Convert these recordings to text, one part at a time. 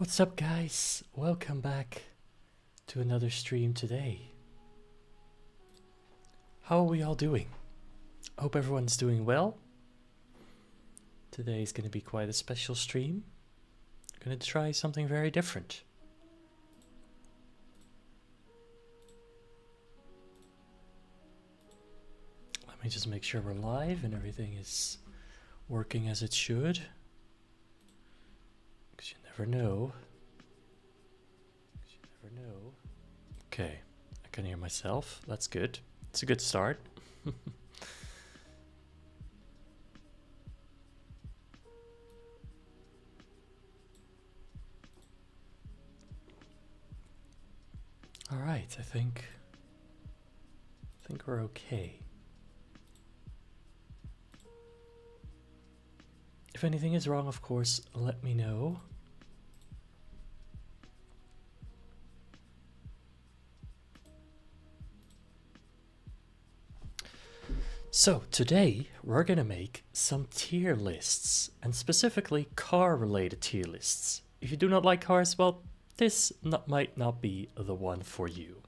What's up, guys? Welcome back to another stream today. How are we all doing? I hope everyone's doing well. Today is going to be quite a special stream. I'm going to try something very different. Let me just make sure we're live and everything is working as it should. Because you never know. Okay, I can hear myself. That's good. It's a good start. All right, I think we're okay. If anything is wrong, of course, let me know. So today we're gonna make some tier lists, and specifically car-related tier lists. If you do not like cars, well, this might not be the one for you.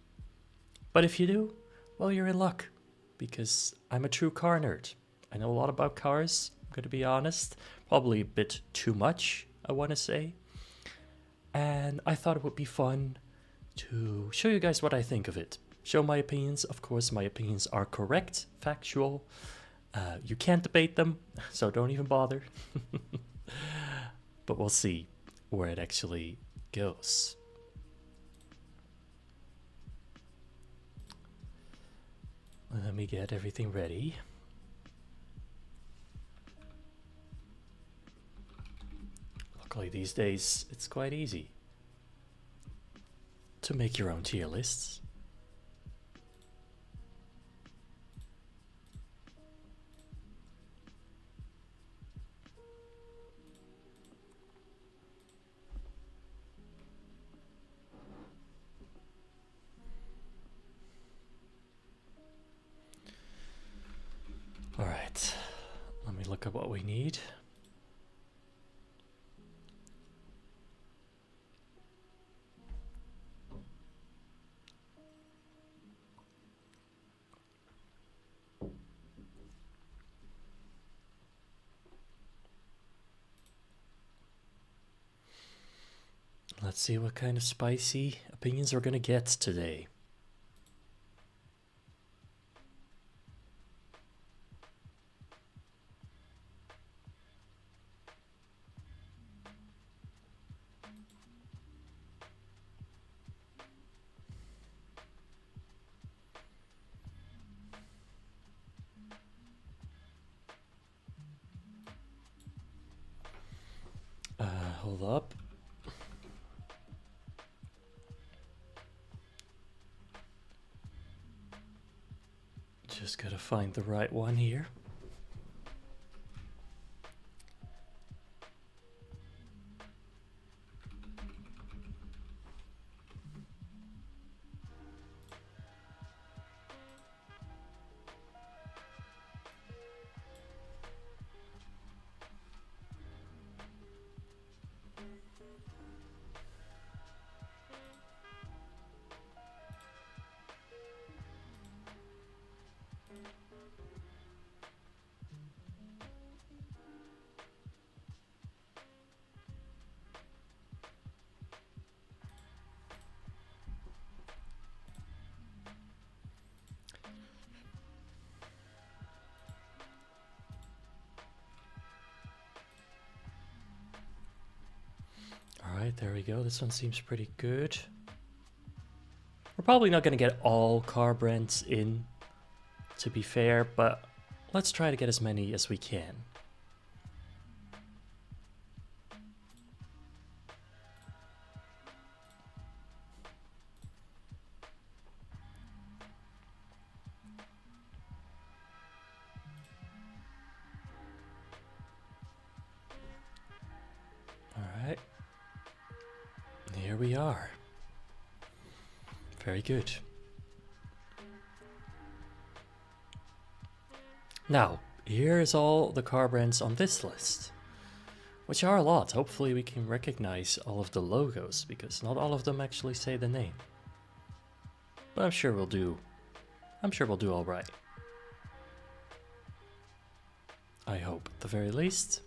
But if you do, well, you're in luck, because I'm a true car nerd. I know a lot about cars, I'm gonna be honest. Probably a bit too much, I wanna say. And I thought it would be fun to show you guys what I think of it. Show my opinions. Of course, my opinions are correct, factual. You can't debate them, so don't even bother. But we'll see where it actually goes. Let me get everything ready. Luckily these days it's quite easy to make your own tier lists. All right, let me look at what we need. Let's see what kind of spicy opinions we're gonna get today. Hold up. Just gotta find the right one here. Alright, there we go. This one seems pretty good. We're probably not going to get all car brands in, to be fair, but let's try to get as many as we can. Alright. Here we are. Very good. Now, here's all the car brands on this list. which are a lot. Hopefully we can recognize all of the logos, because not all of them actually say the name. But I'm sure we'll do all right. I hope, at the very least.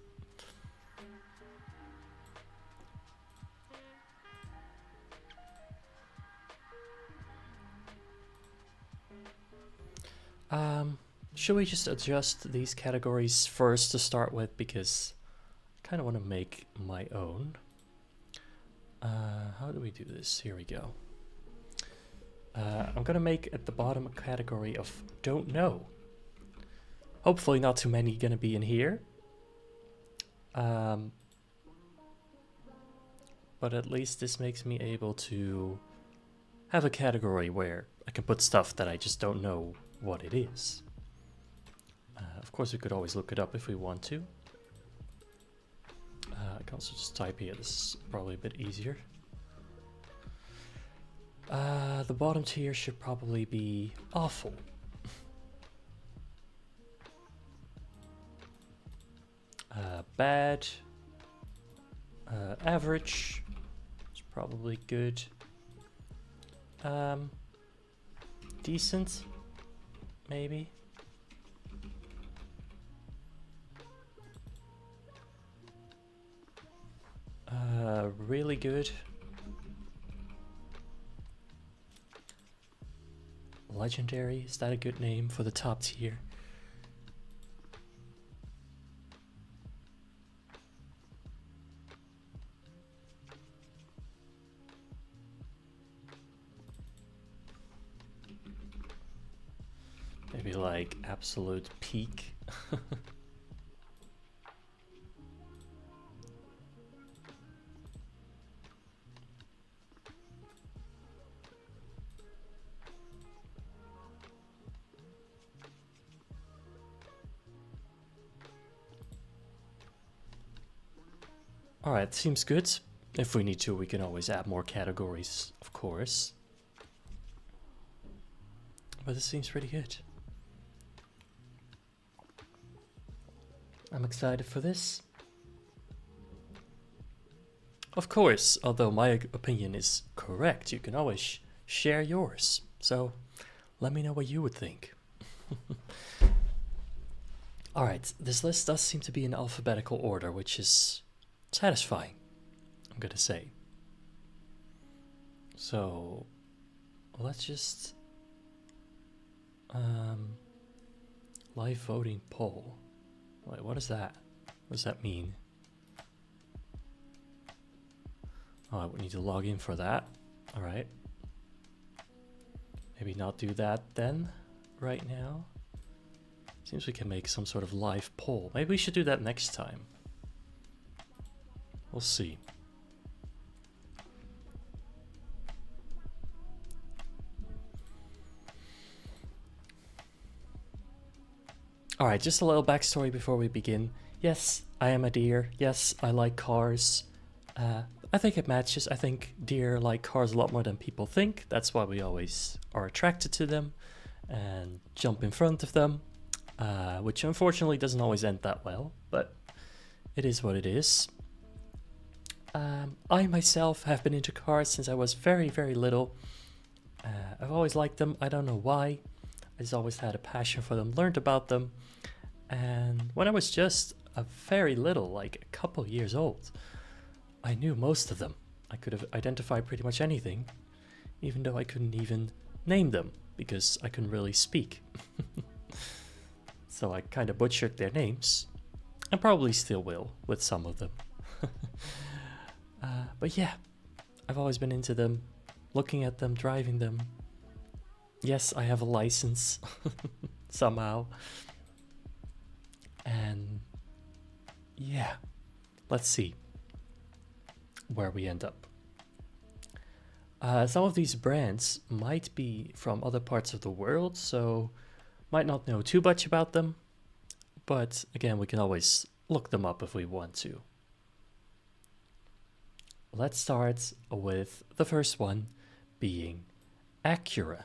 Should we just adjust these categories first to start with, because I kind of want to make my own. How do we do this? Here we go. I'm gonna make at the bottom a category of don't know. Hopefully not too many gonna be in here. But at least this makes me able to have a category where I can put stuff that I just don't know what it is. Of course, we could always look it up if we want to. I can also just type here. This is probably a bit easier. The bottom tier should probably be awful. Bad. Average. It's probably good. Decent. Maybe. Really good. Legendary, is that a good name for the top tier? Maybe like absolute peak. Alright, seems good. If we need to, we can always add more categories, of course. But this seems pretty good. I'm excited for this. Of course, although my opinion is correct, you can always share yours. So let me know what you would think. Alright, this list does seem to be in alphabetical order, which is satisfying, I'm gonna say. So let's just live voting poll. Wait, what is that? What does that mean? Oh, I would need to log in for that. All right. Maybe not do that then, right now. Seems we can make some sort of live poll. Maybe we should do that next time. We'll see. Alright, just a little backstory before we begin. Yes, I am a deer. Yes, I like cars. I think it matches. I think deer like cars a lot more than people think. That's why we always are attracted to them and jump in front of them, which unfortunately doesn't always end that well, but it is what it is. I myself have been into cars since I was very, very little. I've always liked them. I don't know why. I just always had a passion for them, learned about them. And when I was just a very little, like a couple years old, I knew most of them. I could have identified pretty much anything, even though I couldn't even name them because I couldn't really speak. So I kind of butchered their names, and probably still will with some of them. But yeah, I've always been into them, looking at them, driving them. Yes, I have a license somehow. And yeah, let's see where we end up. Some of these brands might be from other parts of the world, so might not know too much about them. But again, we can always look them up if we want to. Let's start with the first one being Acura.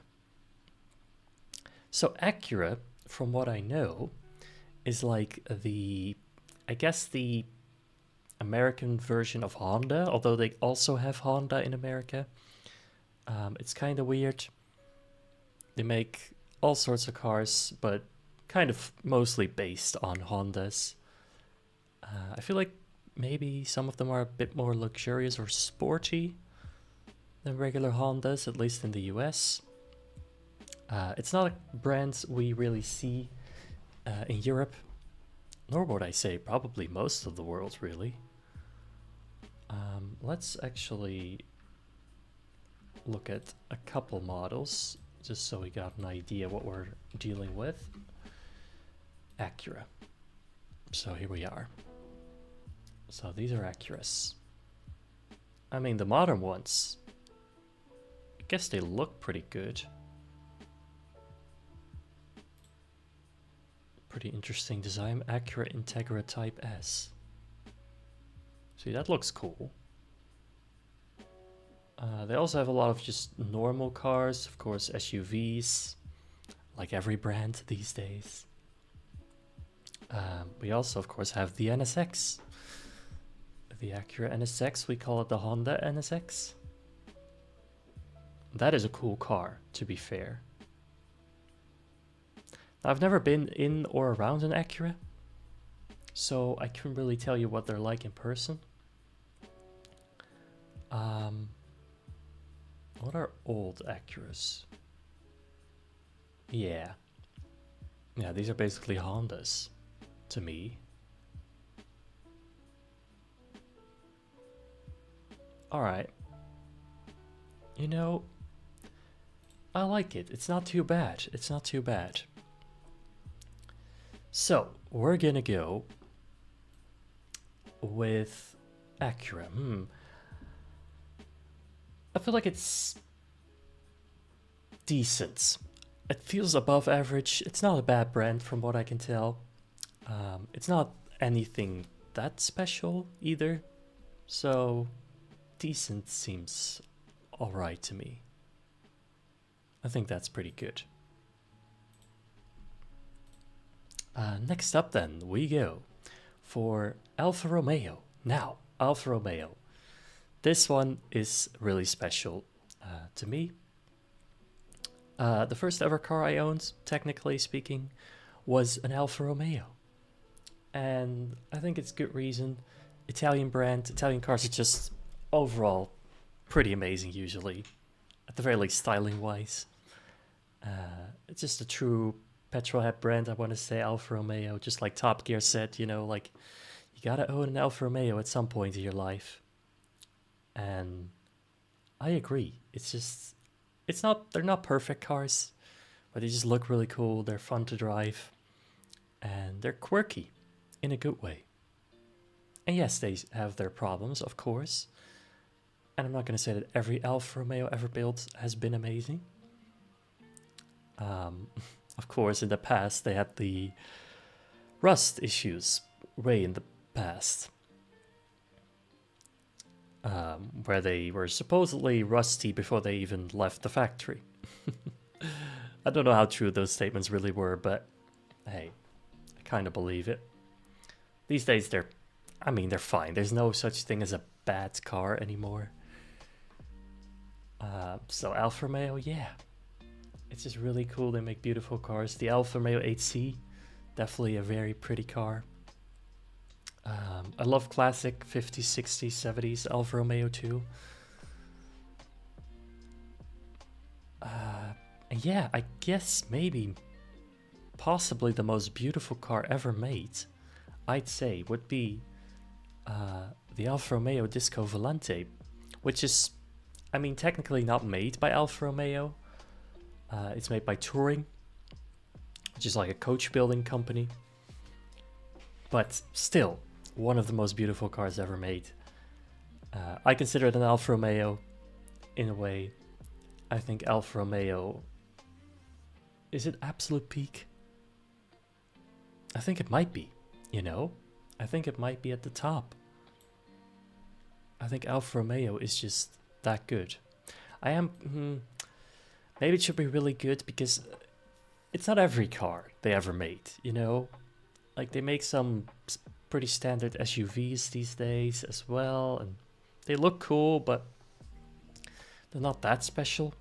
So Acura, from what I know, is like the, I guess the American version of Honda, although they also have Honda in America. It's kind of weird. They make all sorts of cars, but kind of mostly based on Hondas. I feel like maybe some of them are a bit more luxurious or sporty than regular Hondas, at least in the US. It's not a brand we really see in Europe, nor would I say probably most of the world, really. Let's actually look at a couple models, just so we got an idea what we're dealing with. Acura. So here we are. So these are Acuras. I mean, the modern ones, I guess they look pretty good. Pretty interesting design. Acura Integra Type S. See, that looks cool. They also have a lot of just normal cars, of course, SUVs, like every brand these days. We also, of course, have the NSX. The Acura NSX, we call it the Honda NSX. That is a cool car, to be fair. Now, I've never been in or around an Acura, so I couldn't really tell you what they're like in person. What are old Acuras? Yeah, these are basically Hondas to me. Alright. You know, I like it. It's not too bad. It's not too bad. So, we're gonna go with Acura. I feel like it's decent. It feels above average. It's not a bad brand from what I can tell. It's not anything that special either. So, decent seems alright to me. I think that's pretty good. Next up then, we go for Alfa Romeo. Now, Alfa Romeo. This one is really special to me. The first ever car I owned, technically speaking, was an Alfa Romeo. And I think it's good reason. Italian brand, Italian cars are just overall pretty amazing usually. At the very least, styling wise. It's just a true petrolhead brand, I want to say, Alfa Romeo. Just like Top Gear said, you know, like, you gotta own an Alfa Romeo at some point in your life. And I agree. It's just, they're not perfect cars, but they just look really cool. They're fun to drive, and they're quirky in a good way. And yes, they have their problems, of course. And I'm not going to say that every Alfa Romeo ever built has been amazing. Of course, in the past, they had the rust issues way in the past. Where they were supposedly rusty before they even left the factory. I don't know how true those statements really were, but hey, I kind of believe it. These days, they're fine. There's no such thing as a bad car anymore. So Alfa Romeo, yeah. It's just really cool. They make beautiful cars. The Alfa Romeo 8C, definitely a very pretty car. I love classic 50s, 60s, 70s Alfa Romeo too. And yeah, I guess maybe possibly the most beautiful car ever made, I'd say, would be the Alfa Romeo Disco Volante, which is, I mean, technically not made by Alfa Romeo. It's made by Touring, which is like a coach building company. But still, one of the most beautiful cars ever made. I consider it an Alfa Romeo in a way. I think Alfa Romeo, is it absolute peak? I think it might be, you know? I think it might be at the top. I think Alfa Romeo is just that good. Maybe it should be really good because it's not every car they ever made, you know? Like, they make some pretty standard SUVs these days as well, and they look cool, but they're not that special.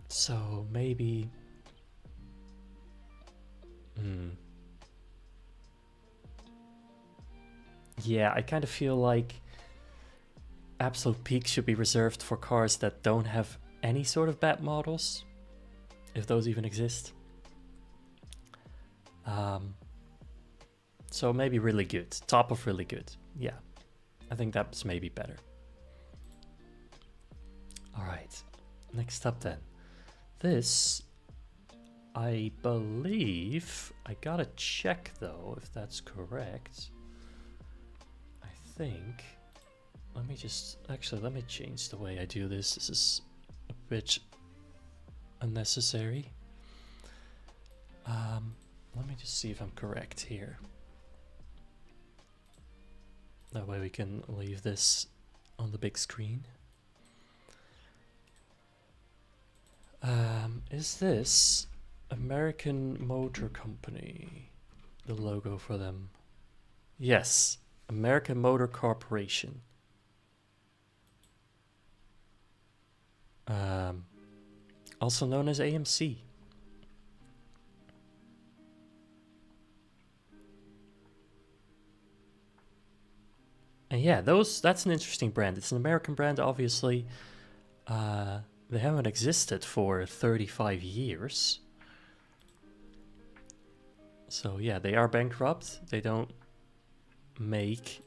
So maybe... Yeah, I kind of feel like absolute peak should be reserved for cars that don't have any sort of bad models, if those even exist. So maybe really good, top of really good. Yeah, I think that's maybe better. All right, next up then. This, I believe, I gotta check though if that's correct. I think, let me just, actually let me change the way I do this. This is a bit unnecessary. Let me just see if I'm correct here. That way we can leave this on the big screen. Is this American Motor Company? The logo for them? Yes, American Motor Corporation. Also known as AMC. And yeah, that's an interesting brand. It's an American brand, obviously. They haven't existed for 35 years. So yeah, they are bankrupt. They don't make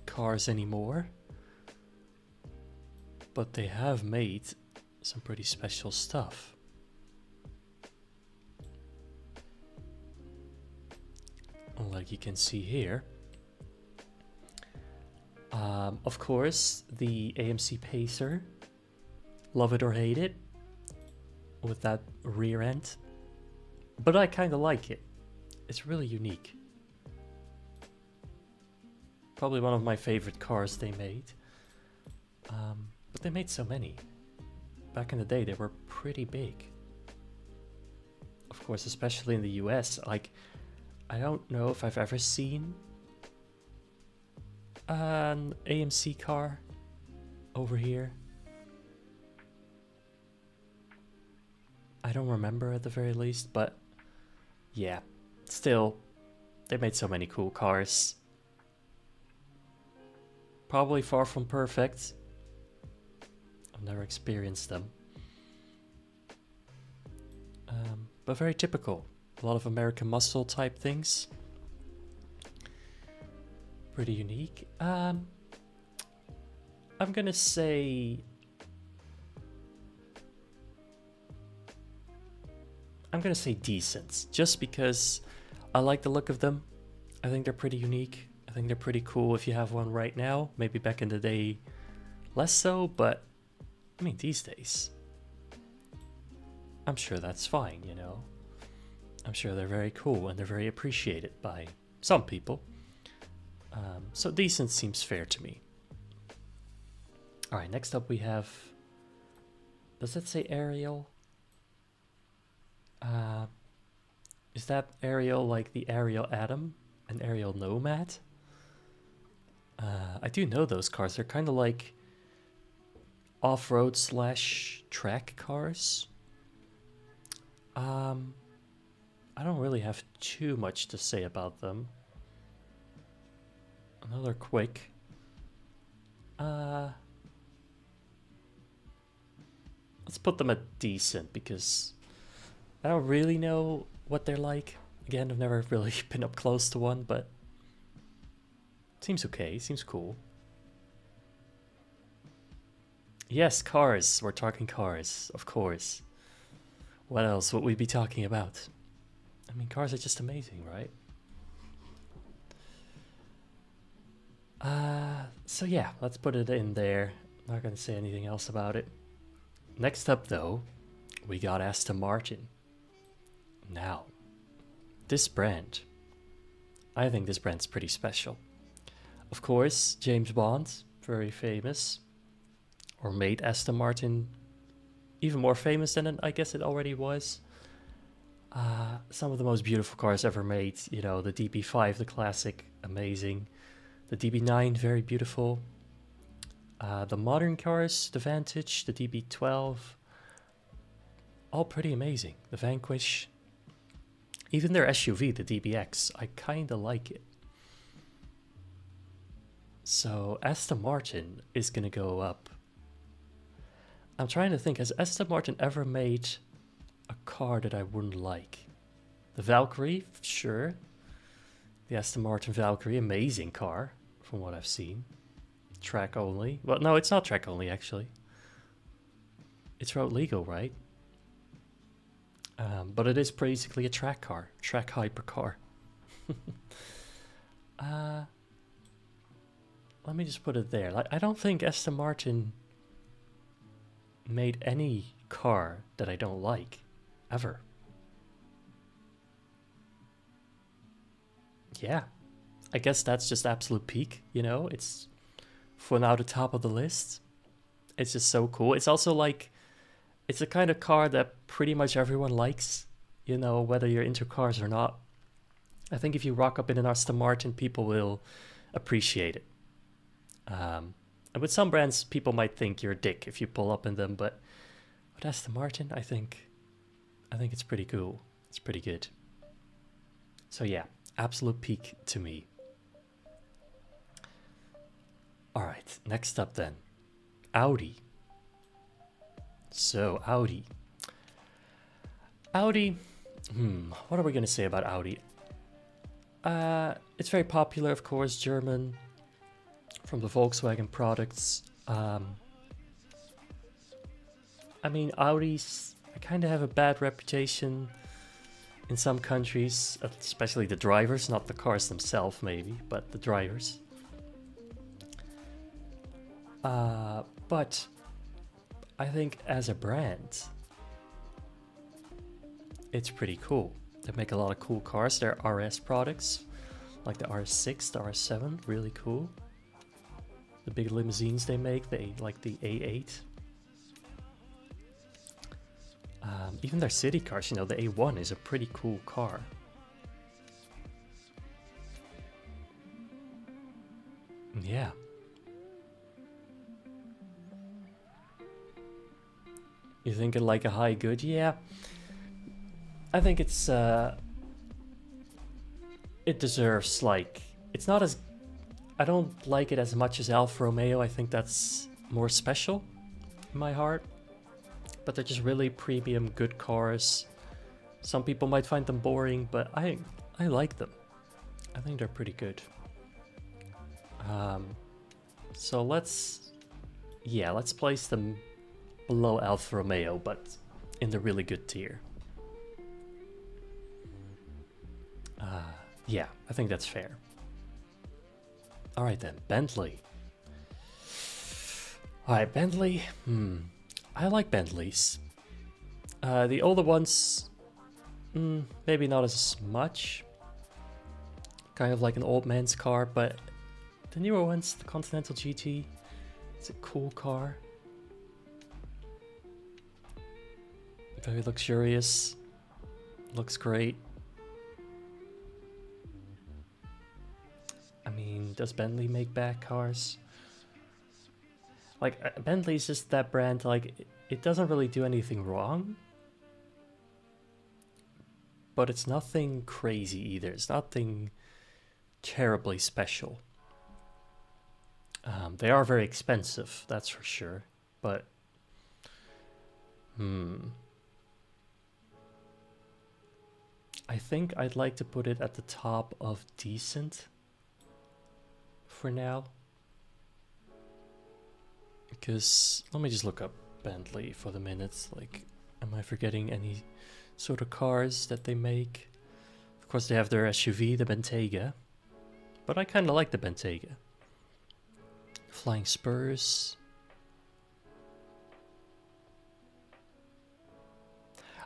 cars anymore. But they have made some pretty special stuff. Like you can see here. Of course, the AMC Pacer, love it or hate it, with that rear end, but I kind of like it. It's really unique. Probably one of my favorite cars they made, but they made so many. Back in the day, they were pretty big. Of course, especially in the US, like, I don't know if I've ever seen an AMC car over here. I don't remember at the very least, but yeah, still, they made so many cool cars. Probably far from perfect. I've never experienced them. But very typical. A lot of American muscle type things. Pretty unique. I'm gonna say... decent, just because I like the look of them. I think they're pretty unique. I think they're pretty cool if you have one right now. Maybe back in the day less so, but I mean these days, I'm sure that's fine, you know. I'm sure they're very cool and they're very appreciated by some people. So decent seems fair to me. Alright, next up we have... Does that say Ariel? Is that Ariel like the Ariel Atom and Ariel Nomad? I do know those cars. They're kind of like off-road / track cars. I don't really have too much to say about them. Another quick. Let's put them at decent because I don't really know what they're like. Again, I've never really been up close to one, but seems okay, seems cool. Yes, cars. We're talking cars, of course. What else would we be talking about? I mean, cars are just amazing, right? So yeah, let's put it in there. Not gonna say anything else about it. Next up though, we got Aston Martin. Now, this brand, I think this brand's pretty special. Of course, James Bond, very famous, or made Aston Martin even more famous than I guess it already was. Some of the most beautiful cars ever made. You know, the DB5, the classic, amazing. The DB9, very beautiful. The modern cars, the Vantage, the DB12, all pretty amazing. The Vanquish, even their SUV, the DBX, I kind of like it. So Aston Martin is going to go up. I'm trying to think, has Aston Martin ever made a car that I wouldn't like? The Valkyrie, sure. The Aston Martin Valkyrie, amazing car from what I've seen. Track only. Well, no, it's not track only actually. It's road legal, right? But it is basically a track car, track hypercar. Let me just put it there. Like, I don't think Aston Martin made any car that I don't like, ever. Yeah, I guess that's just absolute peak, you know? It's for now the top of the list. It's just so cool. It's also like, it's a kind of car that pretty much everyone likes, you know, whether you're into cars or not. I think if you rock up in an Aston Martin, people will appreciate it. And with some brands, people might think you're a dick if you pull up in them, but with Aston Martin, I think it's pretty cool. It's pretty good. So yeah, absolute peak to me. All right, next up then, Audi. So Audi, what are we gonna say about Audi? It's very popular, of course, German, from the Volkswagen products. I mean, Audis kind of have a bad reputation in some countries, especially the drivers, not the cars themselves maybe, but the drivers. But I think as a brand, it's pretty cool. They make a lot of cool cars. Their RS products, like the RS6, the RS7, really cool. The big limousines they make, like the A8. Even their city cars, you know, the A1 is a pretty cool car. Yeah. You think it like a high good? Yeah. I think it's it deserves, like, it's not as, I don't like it as much as Alfa Romeo. I think that's more special in my heart. But they're just really premium, good cars. Some people might find them boring, but I like them. I think they're pretty good. So let's place them below Alfa Romeo, but in the really good tier. Yeah, I think that's fair. All right then, Bentley. All right, Bentley. I like Bentleys. The older ones, maybe not as much. Kind of like an old man's car, but the newer ones, the Continental GT, it's a cool car. Very luxurious. Looks great. I mean, does Bentley make bad cars? Like, Bentley's just that brand, like, it doesn't really do anything wrong. But it's nothing crazy either. It's nothing terribly special. They are very expensive, that's for sure. But, I think I'd like to put it at the top of decent for now. Because, let me just look up Bentley for the minute. Like, am I forgetting any sort of cars that they make? Of course, they have their SUV, the Bentayga. But I kind of like the Bentayga. Flying Spurs.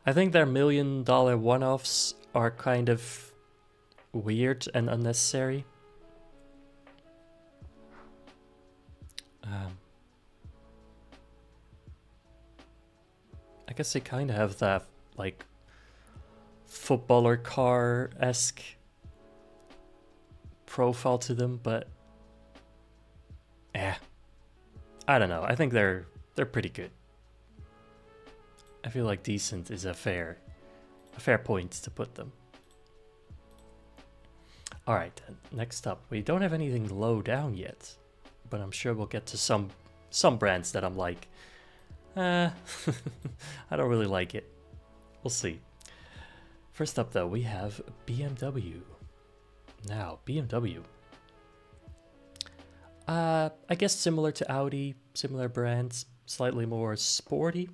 I think their $1 million one-offs are kind of weird and unnecessary. I guess they kind of have that, like, footballer car-esque profile to them, but I don't know. I think they're pretty good. I feel like decent is a fair point to put them. All right, next up, we don't have anything low down yet, but I'm sure we'll get to some brands that I'm like, I don't really like it. We'll see. First up, though, we have BMW. Now, BMW. I guess similar to Audi, similar brands, slightly more sporty.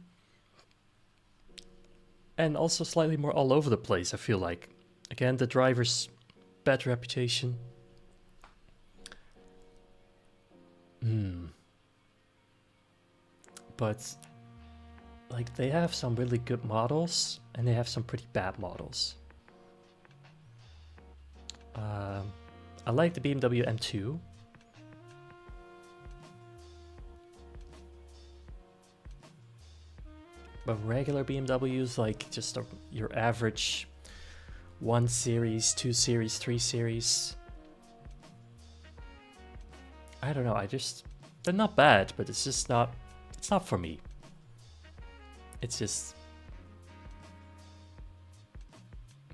And also slightly more all over the place, I feel like. Again, the driver's bad reputation. But, like, they have some really good models, and they have some pretty bad models. I like the BMW M2. But regular BMWs, like just your average 1 series, 2 series, 3 series. I don't know, they're not bad, but it's not for me. It's just,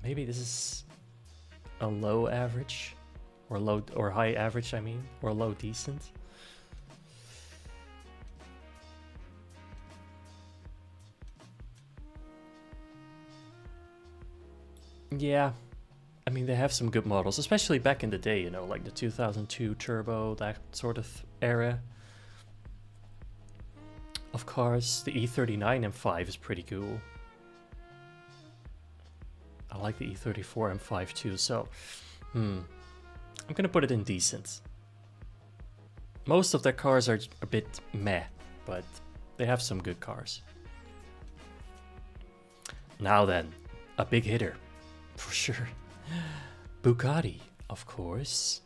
maybe this is a low average, or high average, I mean, or low decent. Yeah, I mean, they have some good models, especially back in the day, you know, like the 2002 Turbo, that sort of era of cars. The E39 M5 is pretty cool. I like the E34 M5 too, so I'm gonna put it in decent. Most of their cars are a bit meh, but they have some good cars. Now then, a big hitter. For sure. Bugatti, of course.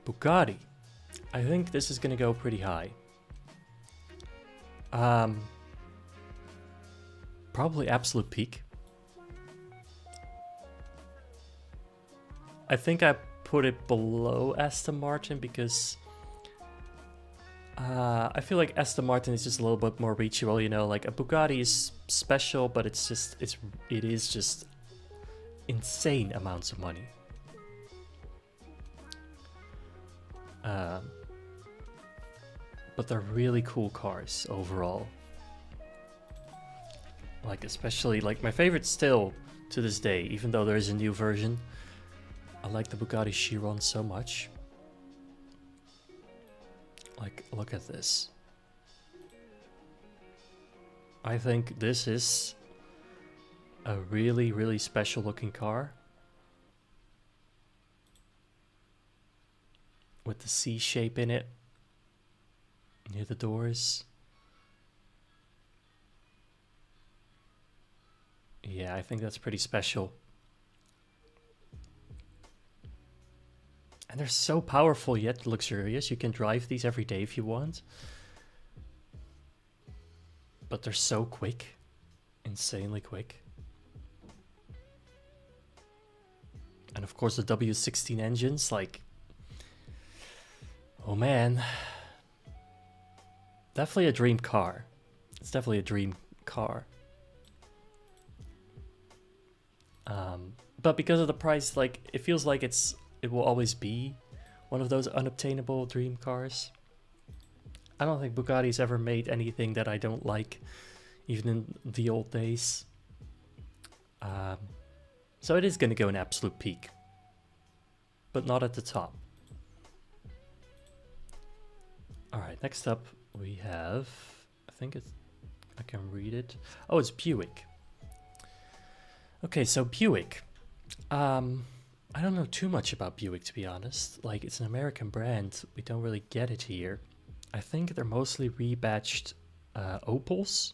Bugatti. I think this is gonna go pretty high. Probably absolute peak. I think I put it below Aston Martin because I feel like Aston Martin is just a little bit more reachable, you know, like a Bugatti is special, but it is just insane amounts of money. But they're really cool cars overall. Like, especially, like, my favorite still to this day, even though there is a new version, I like the Bugatti Chiron so much. Like, look at this. I think this is a really, really special looking car. With the C shape in it. Near the doors. Yeah, I think that's pretty special. And they're so powerful yet luxurious. You can drive these every day if you want. But they're so quick. Insanely quick. And of course the W16 engines, like... Oh man. Definitely a dream car. It's definitely a dream car. But because of the price, like, it feels like it will always be one of those unobtainable dream cars. I don't think Bugatti's ever made anything that I don't like, even in the old days. So it is going to go in absolute peak, but not at the top. Alright, next up we have, I can read it. Oh, it's Buick. Okay, so Buick. I don't know too much about Buick, to be honest. Like, it's an American brand. We don't really get it here. I think they're mostly rebadged Opals.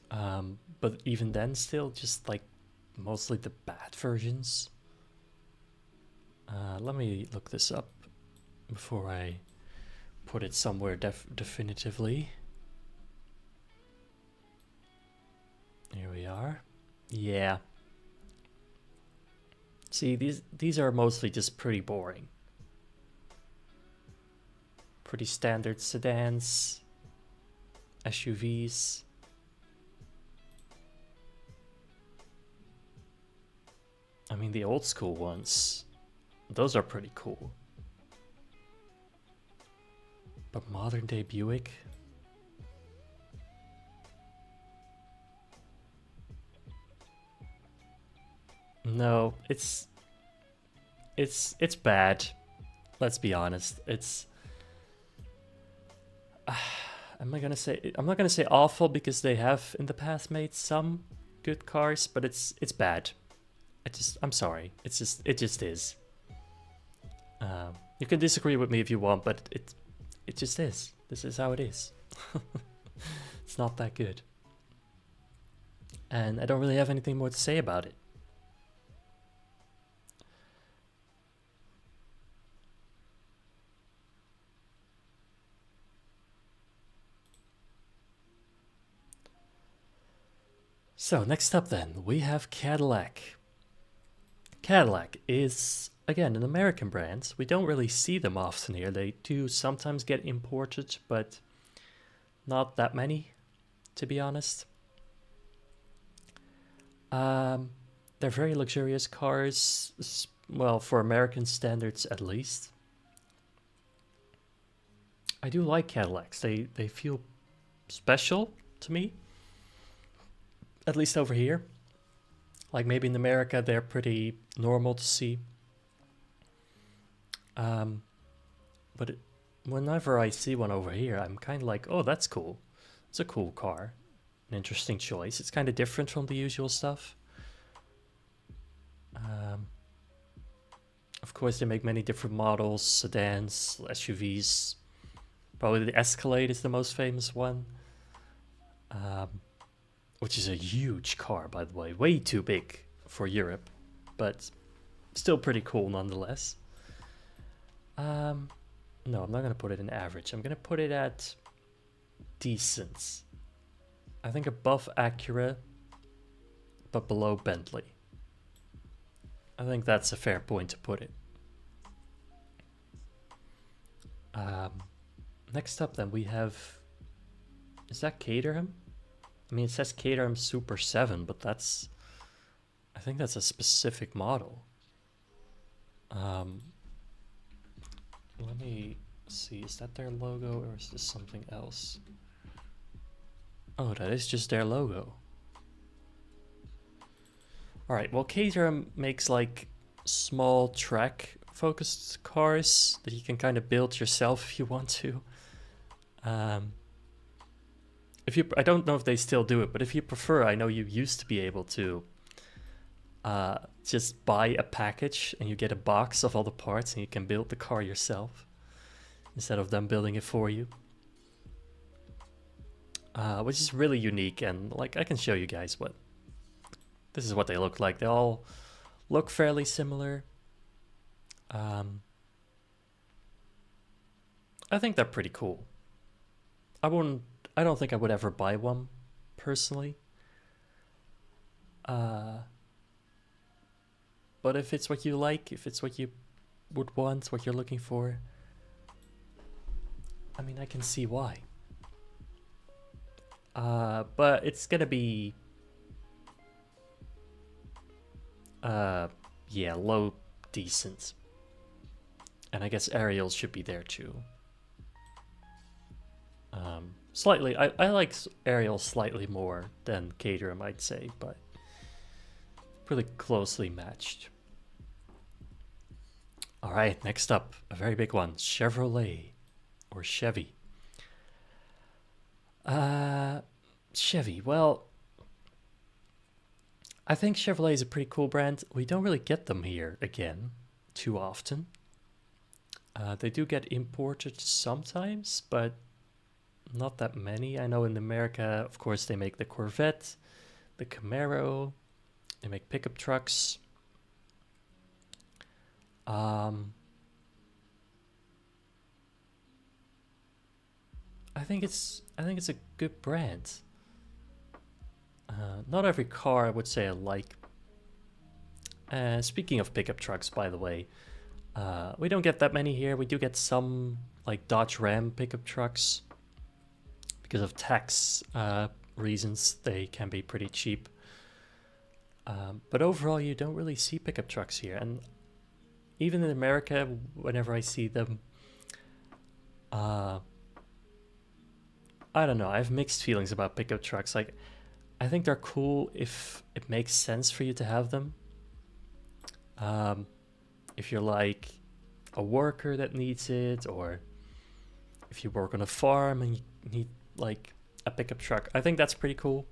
But even then, still just like mostly the bad versions. Let me look this up before I put it somewhere definitively. Yeah. See, these are mostly just pretty boring. Pretty standard sedans, SUVs. I mean, the old school ones, those are pretty cool. But modern day Buick? No, it's bad. Let's be honest. It's I'm not gonna say awful because they have in the past made some good cars, but it's bad. I'm sorry. It just is. You can disagree with me if you want, but it just is. This is how it is. It's not that good. And I don't really have anything more to say about it. So next up then, we have Cadillac. Cadillac is, again, an American brand. We don't really see them often here. They do sometimes get imported, but not that many, to be honest. They're very luxurious cars, well, for American standards at least. I do like Cadillacs. They feel special to me. At least over here. Like maybe in America they're pretty normal to see. But whenever I see one over here, I'm kind of like, oh, that's cool. It's a cool car. An interesting choice. It's kind of different from the usual stuff. Of course, they make many different models, sedans, SUVs. Probably the Escalade is the most famous one. Which is a huge car, by the way. Way too big for Europe, but still pretty cool nonetheless. No, I'm not going to put it in average. I'm going to put it at decent. I think above Acura, but below Bentley. I think that's a fair point to put it. Next up then we have... Is that Caterham? I mean, it says Caterham Super 7, but that's... I think that's a specific model. Let me see, is that their logo or is this something else? Oh, that is just their logo. Alright, well, Caterham makes like small track focused cars that you can kind of build yourself if you want to. I don't know if they still do it, but if you prefer, I know you used to be able to just buy a package and you get a box of all the parts and you can build the car yourself instead of them building it for you. Which is really unique, and like I can show you guys what this is what they look like. They all look fairly similar. I think they're pretty cool. I don't think I would ever buy one personally. But if it's what you like, if it's what you would want, what you're looking for, I mean, I can see why. But it's gonna be yeah, low decent. And I guess Ariels should be there too. Slightly, I like Ariel slightly more than Caterham, I'd say, but pretty closely matched. All right, next up, a very big one, Chevrolet or Chevy. Chevy, well, I think Chevrolet is a pretty cool brand. We don't really get them here again too often. They do get imported sometimes, but not that many. I know in America, of course, they make the Corvette, the Camaro, they make pickup trucks. I think it's a good brand. Not every car I would say I like. Speaking of pickup trucks, by the way, we don't get that many here. We do get some like Dodge Ram pickup trucks. Because of tax reasons, they can be pretty cheap. But overall, you don't really see pickup trucks here. And even in America, whenever I see them, I don't know. I have mixed feelings about pickup trucks. Like, I think they're cool if it makes sense for you to have them. If you're like a worker that needs it, or if you work on a farm and you need like a pickup truck, I think that's pretty cool.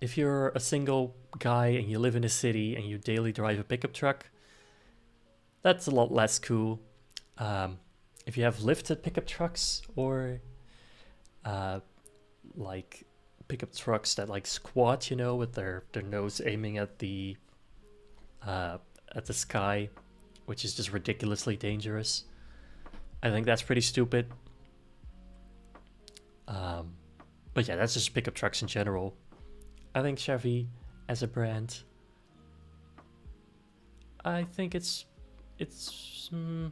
If you're a single guy and you live in a city and you daily drive a pickup truck, that's a lot less cool. If you have lifted pickup trucks, or like pickup trucks that like squat, you know, with their nose aiming at the sky, which is just ridiculously dangerous, I think that's pretty stupid. But yeah, that's just pickup trucks in general. I think Chevy as a brand, I think it's I'm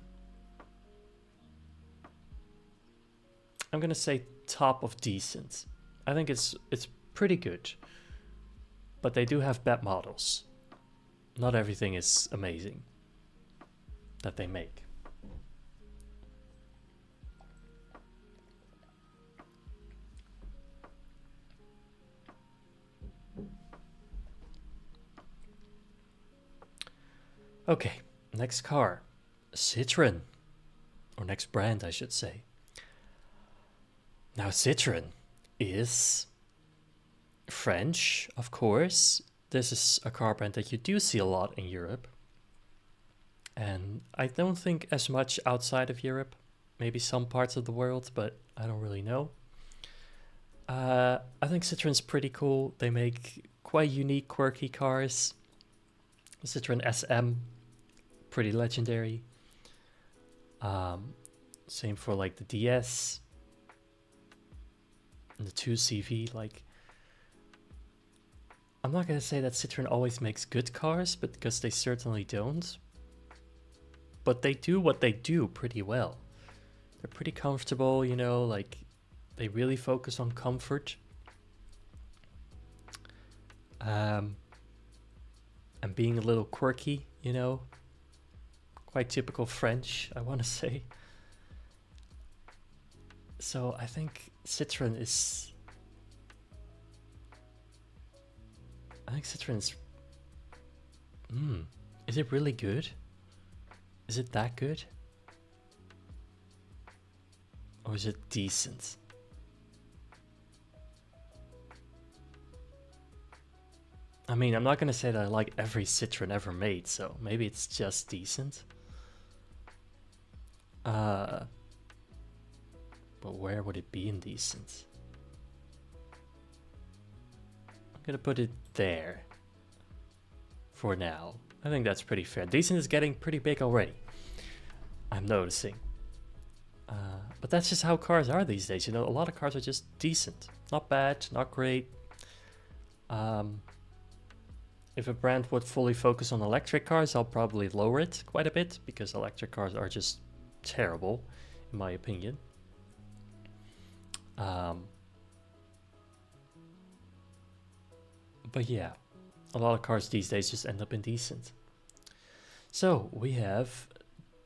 gonna say top of decent. I think it's pretty good, but they do have bad models. Not everything is amazing that they make. Okay, next car, Citroen, or next brand I should say. Now Citroen is French, of course. This is a car brand that you do see a lot in Europe. And I don't think as much outside of Europe. Maybe some parts of the world, but I don't really know. I think Citroen's pretty cool. They make quite unique, quirky cars. The Citroen SM, pretty legendary. Same for like the DS and the 2CV. Like, I'm not gonna say that Citroen always makes good cars, but because they certainly don't. But they do what they do pretty well. They're pretty comfortable, you know, like they really focus on comfort. And being a little quirky, you know, quite typical French, I want to say. So I think Citroen is... is it really good? Is it that good? Or is it decent? I mean, I'm not gonna say that I like every Citroen ever made, so maybe it's just decent. But where would it be in decent? I'm gonna put it there for now. I think that's pretty fair. Decent is getting pretty big already, I'm noticing. But that's just how cars are these days, you know. A lot of cars are just decent. Not bad, not great. If a brand would fully focus on electric cars, I'll probably lower it quite a bit, because electric cars are just terrible, in my opinion. But yeah, a lot of cars these days just end up indecent. So we have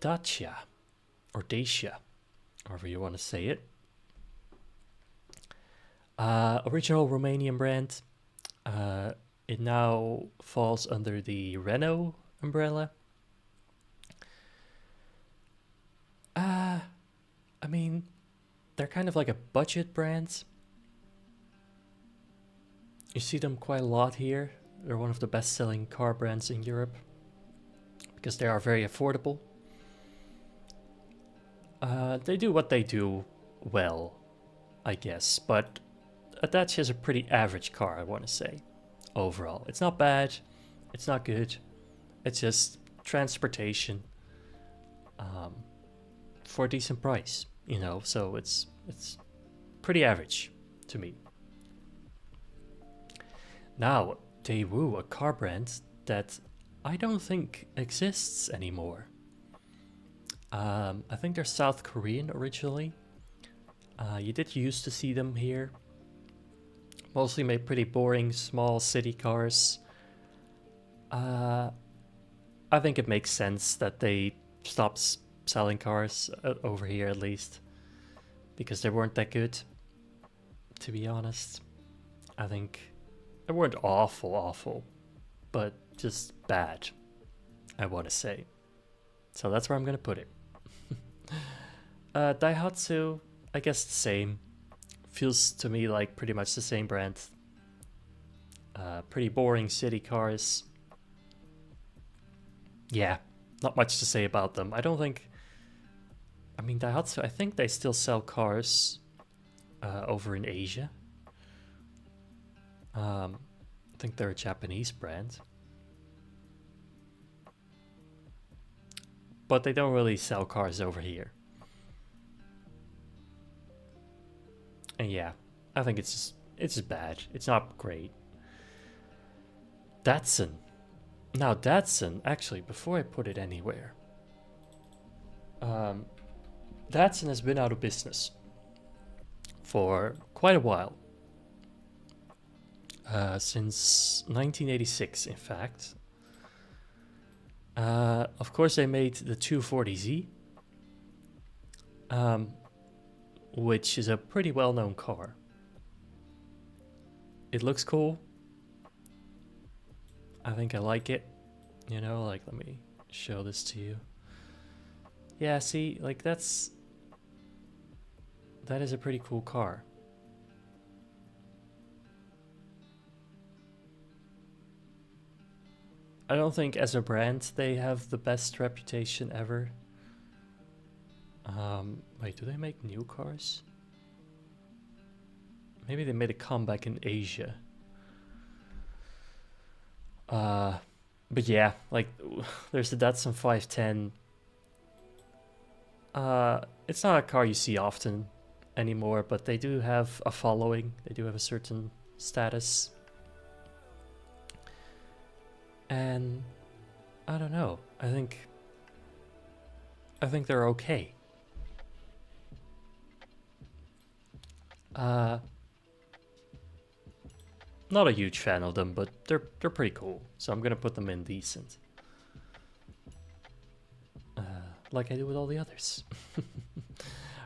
Dacia, or Dacia, however you want to say it. Original Romanian brand. It now falls under the Renault umbrella. I mean, they're kind of like a budget brand. You see them quite a lot here. They're one of the best-selling car brands in Europe because they are very affordable. They do what they do well, I guess, but a Dacia is a pretty average car, I want to say, overall. It's not bad, it's not good, it's just transportation for a decent price, you know, so it's pretty average to me. Now, Daewoo, a car brand that I don't think exists anymore. I think they're South Korean originally. You did used to see them here. Mostly made pretty boring small city cars. I think it makes sense that they stopped selling cars over here at least. Because they weren't that good, to be honest. I think they weren't awful, but just bad, I want to say. So that's where I'm gonna put it. Daihatsu, I guess the same. Feels to me like pretty much the same brand. Pretty boring city cars. Yeah, not much to say about them. I don't think... I mean, Daihatsu, I think they still sell cars over in Asia. I think they're a Japanese brand. But they don't really sell cars over here. And yeah, I think it's just bad. It's not great. Datsun. Now Datsun, actually, before I put it anywhere, Datsun has been out of business for quite a while. Since 1986, in fact. Of course, they made the 240Z, which is a pretty well-known car. It looks cool. I think I like it. You know, like, let me show this to you. Yeah, see, like, that is a pretty cool car. I don't think as a brand they have the best reputation ever. Wait, do they make new cars? Maybe they made a comeback in Asia. But yeah, like, there's the Datsun 510. It's not a car you see often anymore, but they do have a following. They do have a certain status. And I don't know. I think they're okay. Not a huge fan of them, but they're pretty cool. So I'm gonna put them in decent. Like I do with all the others.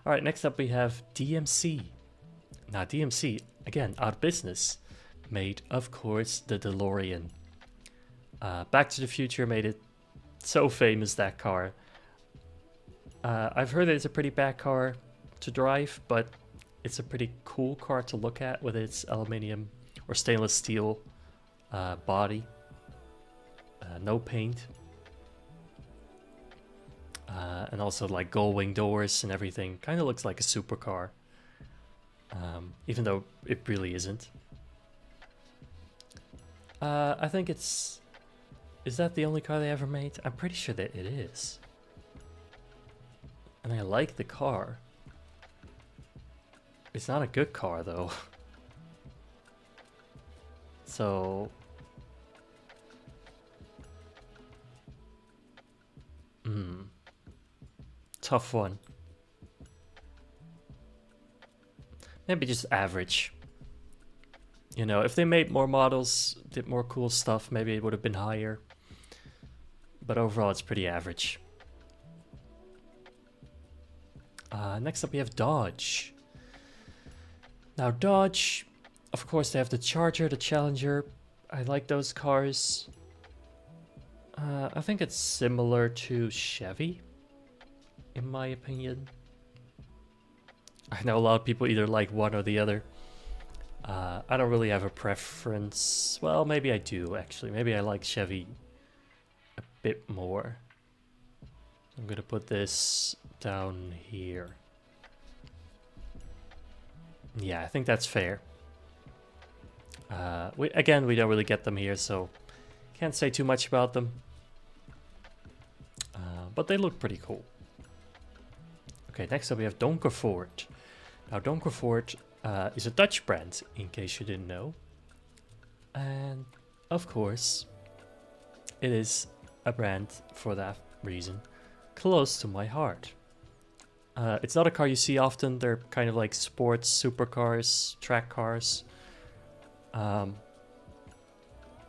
Alright, next up we have DMC. Now DMC, again, out of business, made, of course, the DeLorean. Back to the Future made it so famous, that car. I've heard that it's a pretty bad car to drive, but it's a pretty cool car to look at with its aluminium or stainless steel body. No paint. And also like gull wing doors and everything. Kind of looks like a supercar. Even though it really isn't. I think it's... Is that the only car they ever made? I'm pretty sure that it is. And I like the car. It's not a good car though. So... Tough one. Maybe just average. You know, if they made more models, did more cool stuff, maybe it would have been higher. But overall, it's pretty average. Next up, we have Dodge. Now, Dodge, of course, they have the Charger, the Challenger. I like those cars. I think it's similar to Chevy, in my opinion. I know a lot of people either like one or the other. I don't really have a preference. Well, maybe I do, actually. Maybe I like Chevy a bit more. I'm gonna put this down here. Yeah, I think that's fair. Again, we don't really get them here, so can't say too much about them. But they look pretty cool. Okay, next up we have Donkervoort. Now Donkervoort is a Dutch brand, in case you didn't know. And of course, it is a brand for that reason close to my heart. It's not a car you see often. They're kind of like sports supercars, track cars.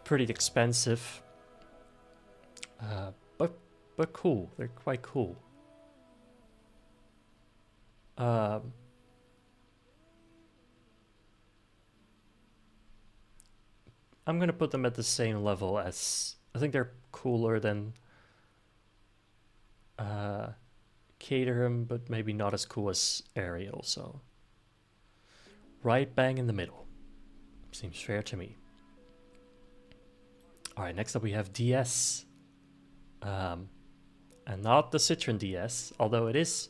Pretty expensive, but cool. They're quite cool. I'm gonna put them at the same level as, I think they're cooler than Caterham, but maybe not as cool as Ariel. So right bang in the middle. Seems fair to me. All right, next up we have DS. And not the Citroen DS, although it is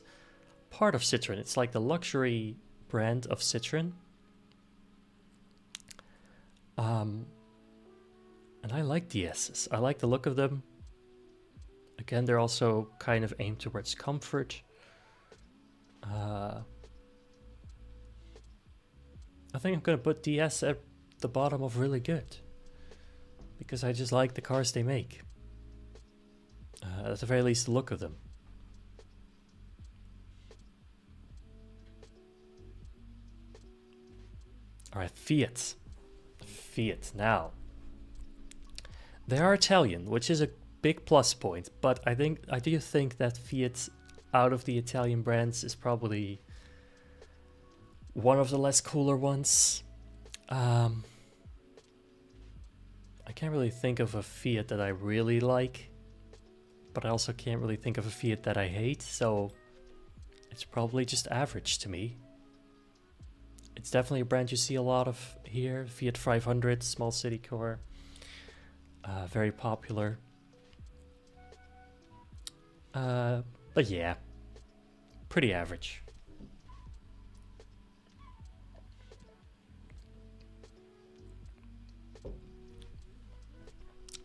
part of Citroen. It's like the luxury brand of Citroen. And I like DS's. I like the look of them. Again, they're also kind of aimed towards comfort. I think I'm gonna put DS at the bottom of really good, because I just like the cars they make. At the very least, the look of them. Alright, Fiat. Fiat. Now, they are Italian, which is a big plus point, but I do think that Fiat, out of the Italian brands, is probably one of the less cooler ones. I can't really think of a Fiat that I really like, but I also can't really think of a Fiat that I hate, so it's probably just average to me. It's definitely a brand you see a lot of here. Fiat 500, small city car, very popular. But yeah, pretty average.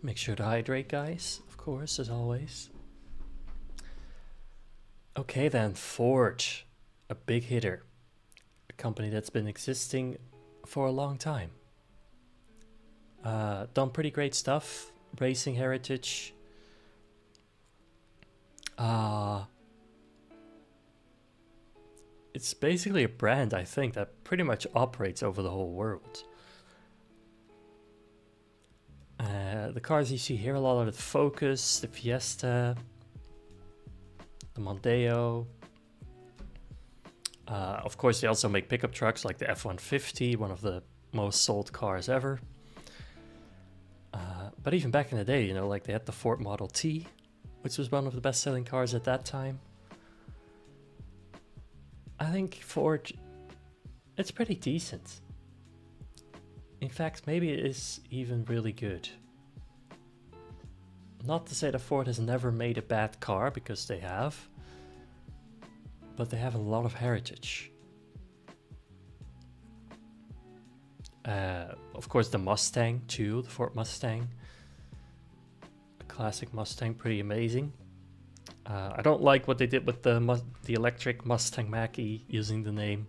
Make sure to hydrate, guys, of course, as always. Okay then, Ford, a big hitter. A company that's been existing for a long time. Done pretty great stuff, racing heritage. It's basically a brand, I think, that pretty much operates over the whole world. The cars you see here, a lot of the Focus, the Fiesta, the Mondeo. Of course, they also make pickup trucks like the F-150, one of the most sold cars ever. But even back in the day, you know, like they had the Ford Model T, which was one of the best-selling cars at that time. I think Ford, it's pretty decent. In fact, maybe it is even really good. Not to say that Ford has never made a bad car, because they have. But they have a lot of heritage. Of course, the Mustang too, the Ford Mustang. A classic Mustang, pretty amazing. I don't like what they did with the electric Mustang Mach-E using the name.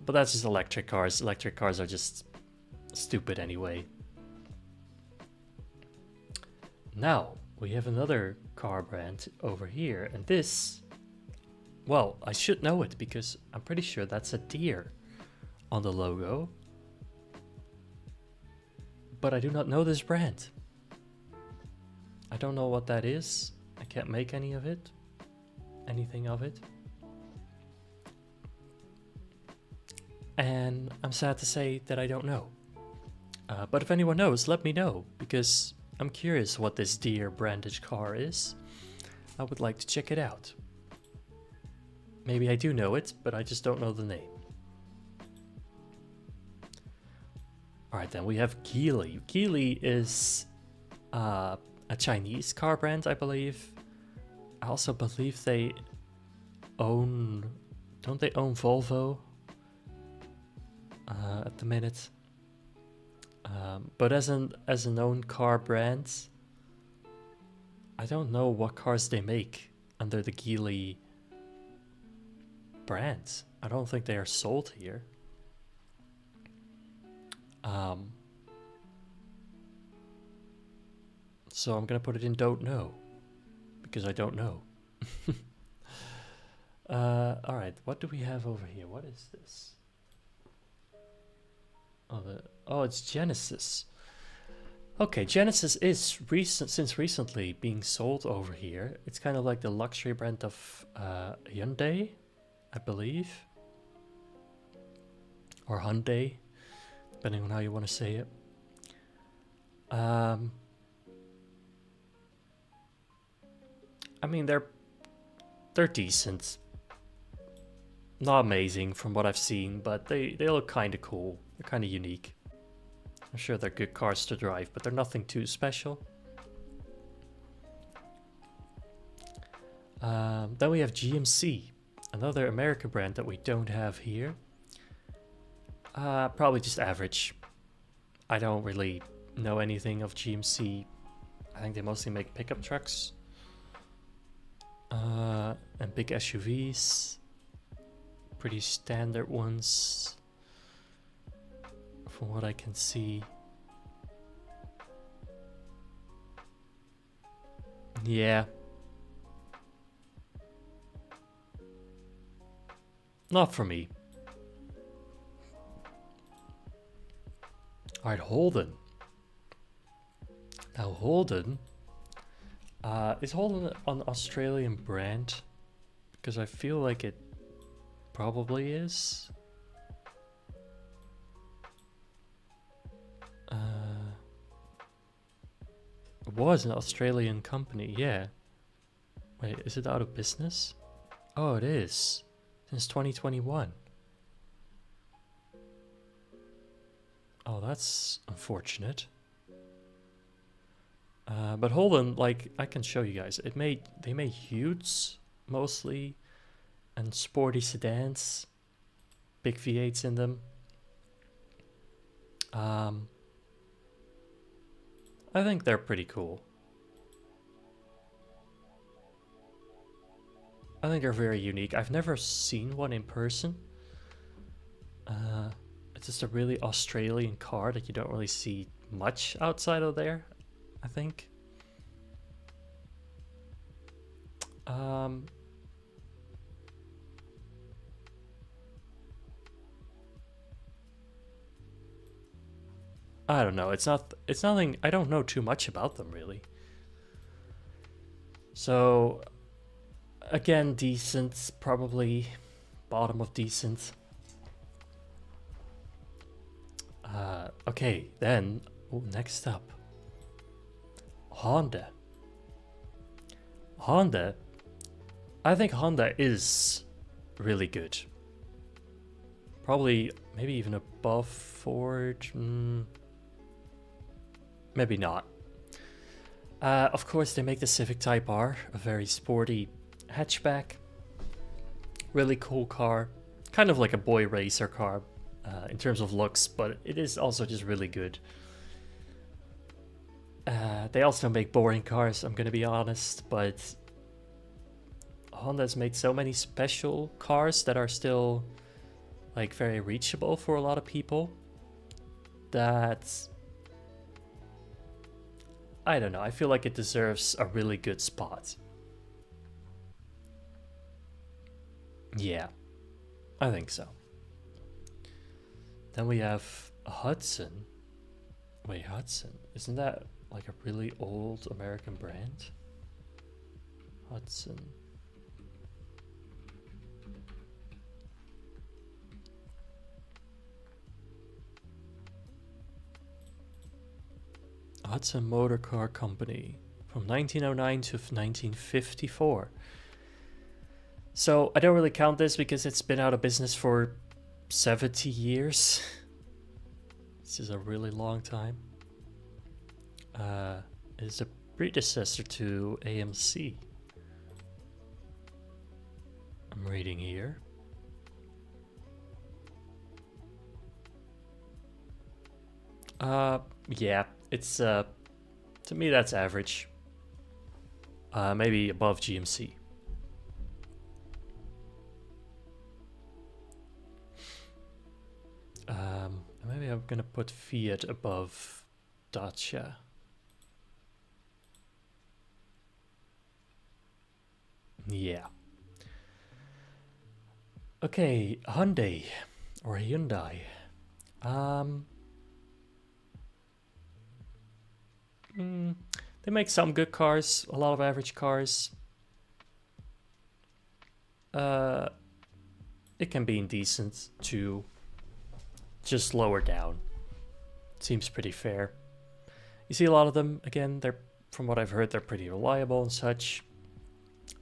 But that's just electric cars. Electric cars are just stupid anyway. Now, we have another car brand over here. And this, well, I should know it because I'm pretty sure that's a deer on the logo. But I do not know this brand. I don't know what that is. I can't make anything of it. And I'm sad to say that I don't know. But if anyone knows, let me know, because I'm curious what this deer branded car is. I would like to check it out. Maybe I do know it, but I just don't know the name. Alright, then we have Geely. Geely is a Chinese car brand, I believe. I also believe they own... Don't they own Volvo? At the minute. But as a known car brand, I don't know what cars they make under the Geely brand. I don't think they are sold here. So I'm gonna put it in don't know, because I don't know. Alright, what do we have over here? What is this? Oh, it's Genesis. Okay, Genesis is since recently being sold over here. It's kind of like the luxury brand of Hyundai, I believe. Or Hyundai, depending on how you want to say it. I mean, they're decent. Not amazing from what I've seen, but they look kind of cool. They're kind of unique. I'm sure they're good cars to drive, but they're nothing too special. Then we have GMC, another American brand that we don't have here. Probably just average. I don't really know anything of GMC. I think they mostly make pickup trucks. And big SUVs. Pretty standard ones. From what I can see. Yeah. Not for me. Alright, Holden. Now Holden. Is Holden an Australian brand? Because I feel like it probably is. It was an Australian company, yeah. Wait, is it out of business? Oh, it is. Since 2021. Oh, that's unfortunate. But Holden, like, I can show you guys. They made utes mostly, and sporty sedans, big V8s in them. I think they're pretty cool. I think they're very unique. I've never seen one in person. It's just a really Australian car that you don't really see much outside of there, I think. I don't know. It's nothing. I don't know too much about them really. So again, decent, probably bottom of decent. Okay, then next up, Honda. Honda. I think Honda is really good. Probably, maybe even above Ford. Maybe not. Of course, they make the Civic Type R, a very sporty hatchback. Really cool car. Kind of like a boy racer car in terms of looks, but it is also just really good. They also make boring cars, I'm gonna be honest, but Honda's made so many special cars that are still like very reachable for a lot of people that I don't know, I feel like it deserves a really good spot. Yeah, I think so. Then we have Hudson. Wait, Hudson, isn't that like a really old American brand? Hudson. Hudson Motor Car Company from 1909 to 1954. So I don't really count this because it's been out of business for 70 years. This is a really long time. It's a predecessor to AMC. I'm reading here. Yeah, it's to me that's average. Maybe above GMC. Maybe I'm gonna put Fiat above Dacia. Yeah. Okay, Hyundai or Hyundai. They make some good cars, a lot of average cars. It can be indecent to just lower down. Seems pretty fair. You see a lot of them, again, they're, from what I've heard, they're pretty reliable and such.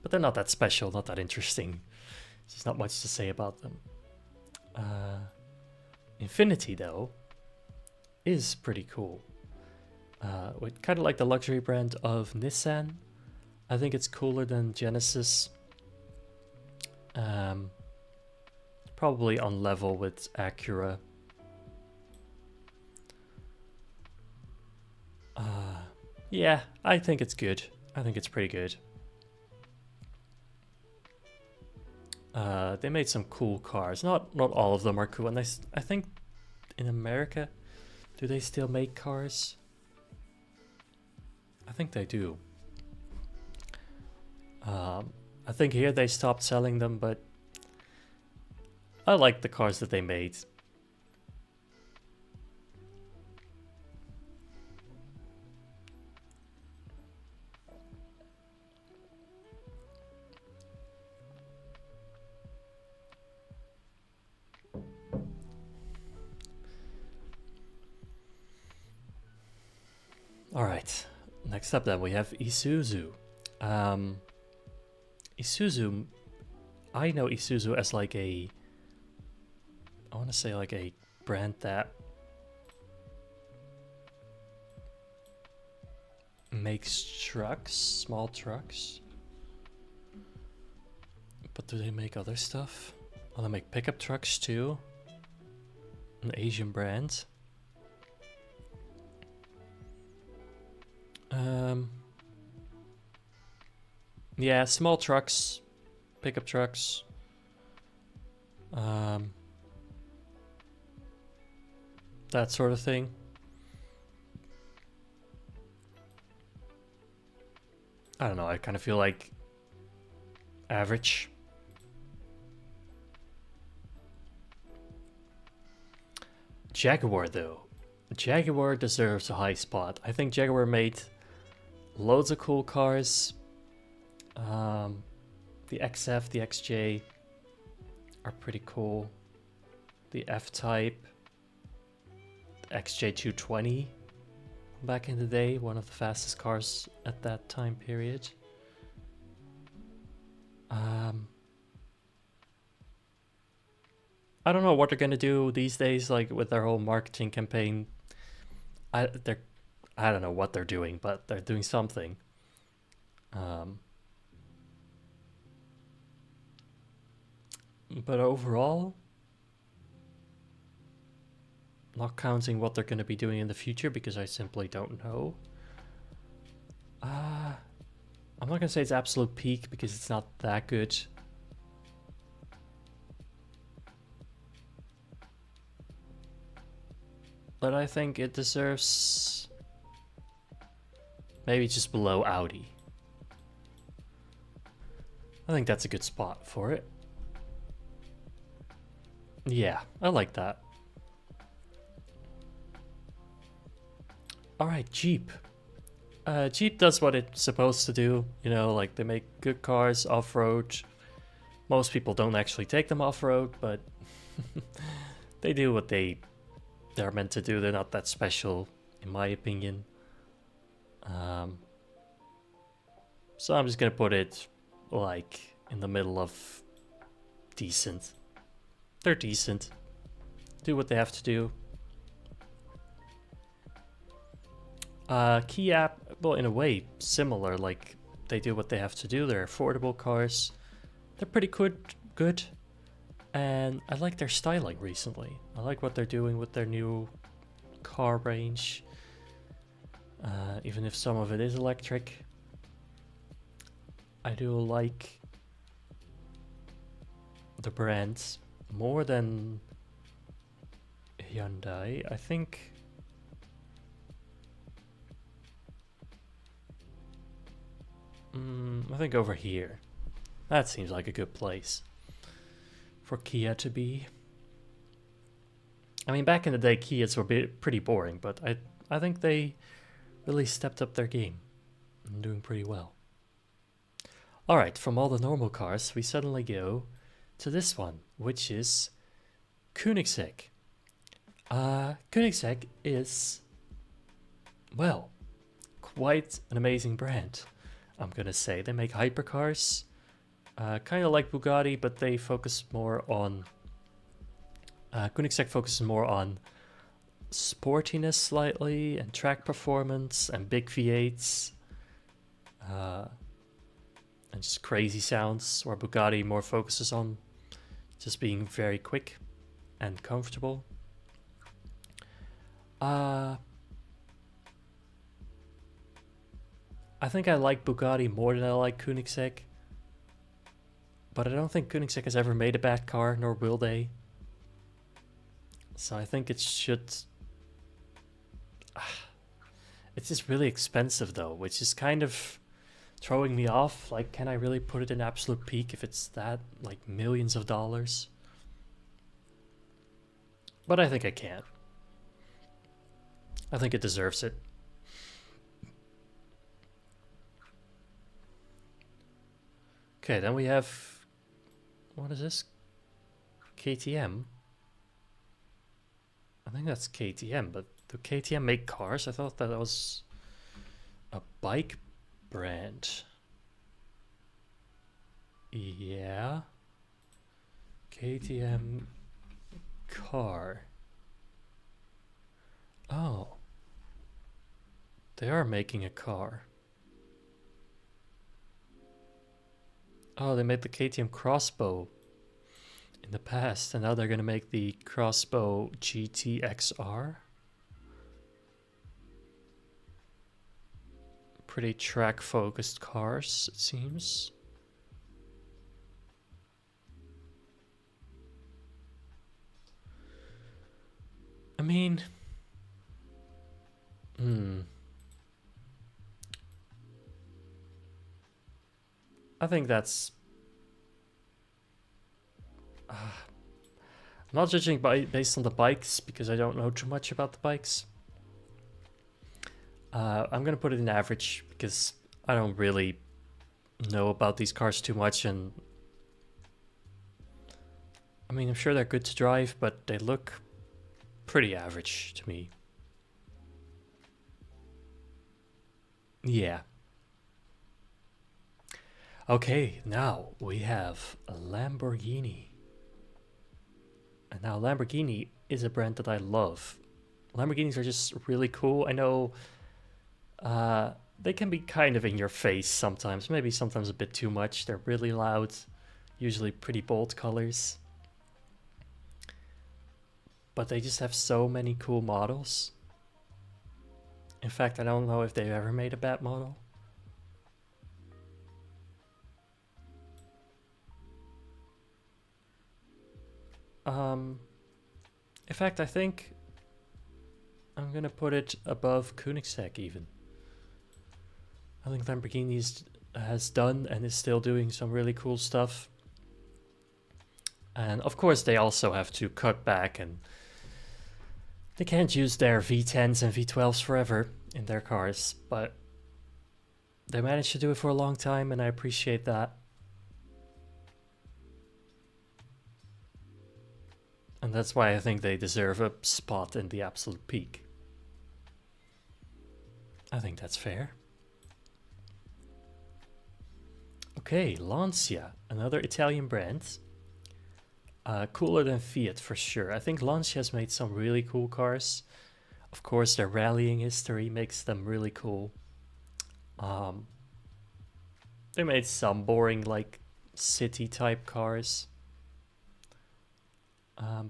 But they're not that special, not that interesting. There's not much to say about them. Infinity, though, is pretty cool. With kind of like the luxury brand of Nissan. I think it's cooler than Genesis. Probably on level with Acura. Yeah, I think it's good. I think it's pretty good. They made some cool cars. Not all of them are cool. And I think in America, do they still make cars? I think they do. I think here they stopped selling them, but I like the cars that they made. Alright, next up then we have Isuzu. Isuzu, I know Isuzu as like I want to say like a brand that makes trucks, small trucks. But do they make other stuff? Oh, they make pickup trucks too. An Asian brand. Yeah, small trucks, pickup trucks. That sort of thing. I don't know, I kind of feel like average. Jaguar though. Jaguar deserves a high spot. I think Jaguar made loads of cool cars. The XF, the XJ are pretty cool. The F-Type, the XJ220 back in the day, one of the fastest cars at that time period. I don't know what they're gonna do these days, like with their whole marketing campaign. I don't know what they're doing, but they're doing something. But overall, not counting what they're going to be doing in the future because I simply don't know. I'm not going to say it's absolute peak because it's not that good. But I think it deserves maybe just below Audi. I think that's a good spot for it. Yeah, I like that. Alright, Jeep. Jeep does what it's supposed to do. You know, like they make good cars off-road. Most people don't actually take them off-road, but they do what they're meant to do. They're not that special, in my opinion. So I'm just gonna put it like in the middle of decent. They're decent. Do what they have to do. Kia, well, in a way, similar. Like, they do what they have to do. They're affordable cars. They're pretty good. And I like their styling recently. I like what they're doing with their new car range. Even if some of it is electric. I do like the brands more than Hyundai. I think over here. That seems like a good place for Kia to be. I mean, back in the day, Kias were pretty boring, but I think they really stepped up their game and doing pretty well. Alright, from all the normal cars, we suddenly go to this one, which is Koenigsegg. Koenigsegg is, well, quite an amazing brand, I'm gonna say. They make hypercars, kind of like Bugatti, but they focus more on... Koenigsegg focuses more on sportiness slightly, and track performance, and big V8s, and just crazy sounds, where Bugatti more focuses on just being very quick and comfortable. I think I like Bugatti more than I like Koenigsegg, but I don't think Koenigsegg has ever made a bad car, nor will they. So I think it should... It's just really expensive though, which is kind of throwing me off. Like, can I really put it in absolute peak if it's that, like, millions of dollars? But I think I can. I think it deserves it. Okay, then we have... What is this? KTM? I think that's KTM, but do KTM make cars? I thought that was a bike brand. Yeah. KTM car. Oh. They are making a car. Oh, they made the KTM Crossbow in the past, and now they're gonna make the Crossbow GTXR. Pretty track-focused cars, it seems. I mean... I think that's... I'm not judging based on the bikes, because I don't know too much about the bikes. I'm gonna put it in average, because I don't really know about these cars too much, and... I mean, I'm sure they're good to drive, but they look pretty average to me. Yeah. Okay, now we have a Lamborghini. And now Lamborghini is a brand that I love. Lamborghinis are just really cool. I know they can be kind of in your face sometimes, maybe sometimes a bit too much. They're really loud, usually pretty bold colors. But they just have so many cool models. In fact, I don't know if they've ever made a bad model. In fact, I think I'm gonna put it above Koenigsegg even. I think Lamborghini has done and is still doing some really cool stuff. And of course they also have to cut back, and they can't use their V10s and V12s forever in their cars, but they managed to do it for a long time, and I appreciate that. And that's why I think they deserve a spot in the absolute peak. I think that's fair. Okay, Lancia, another Italian brand. Cooler than Fiat for sure. I think Lancia has made some really cool cars. Of course, their rallying history makes them really cool. They made some boring, like, city type cars.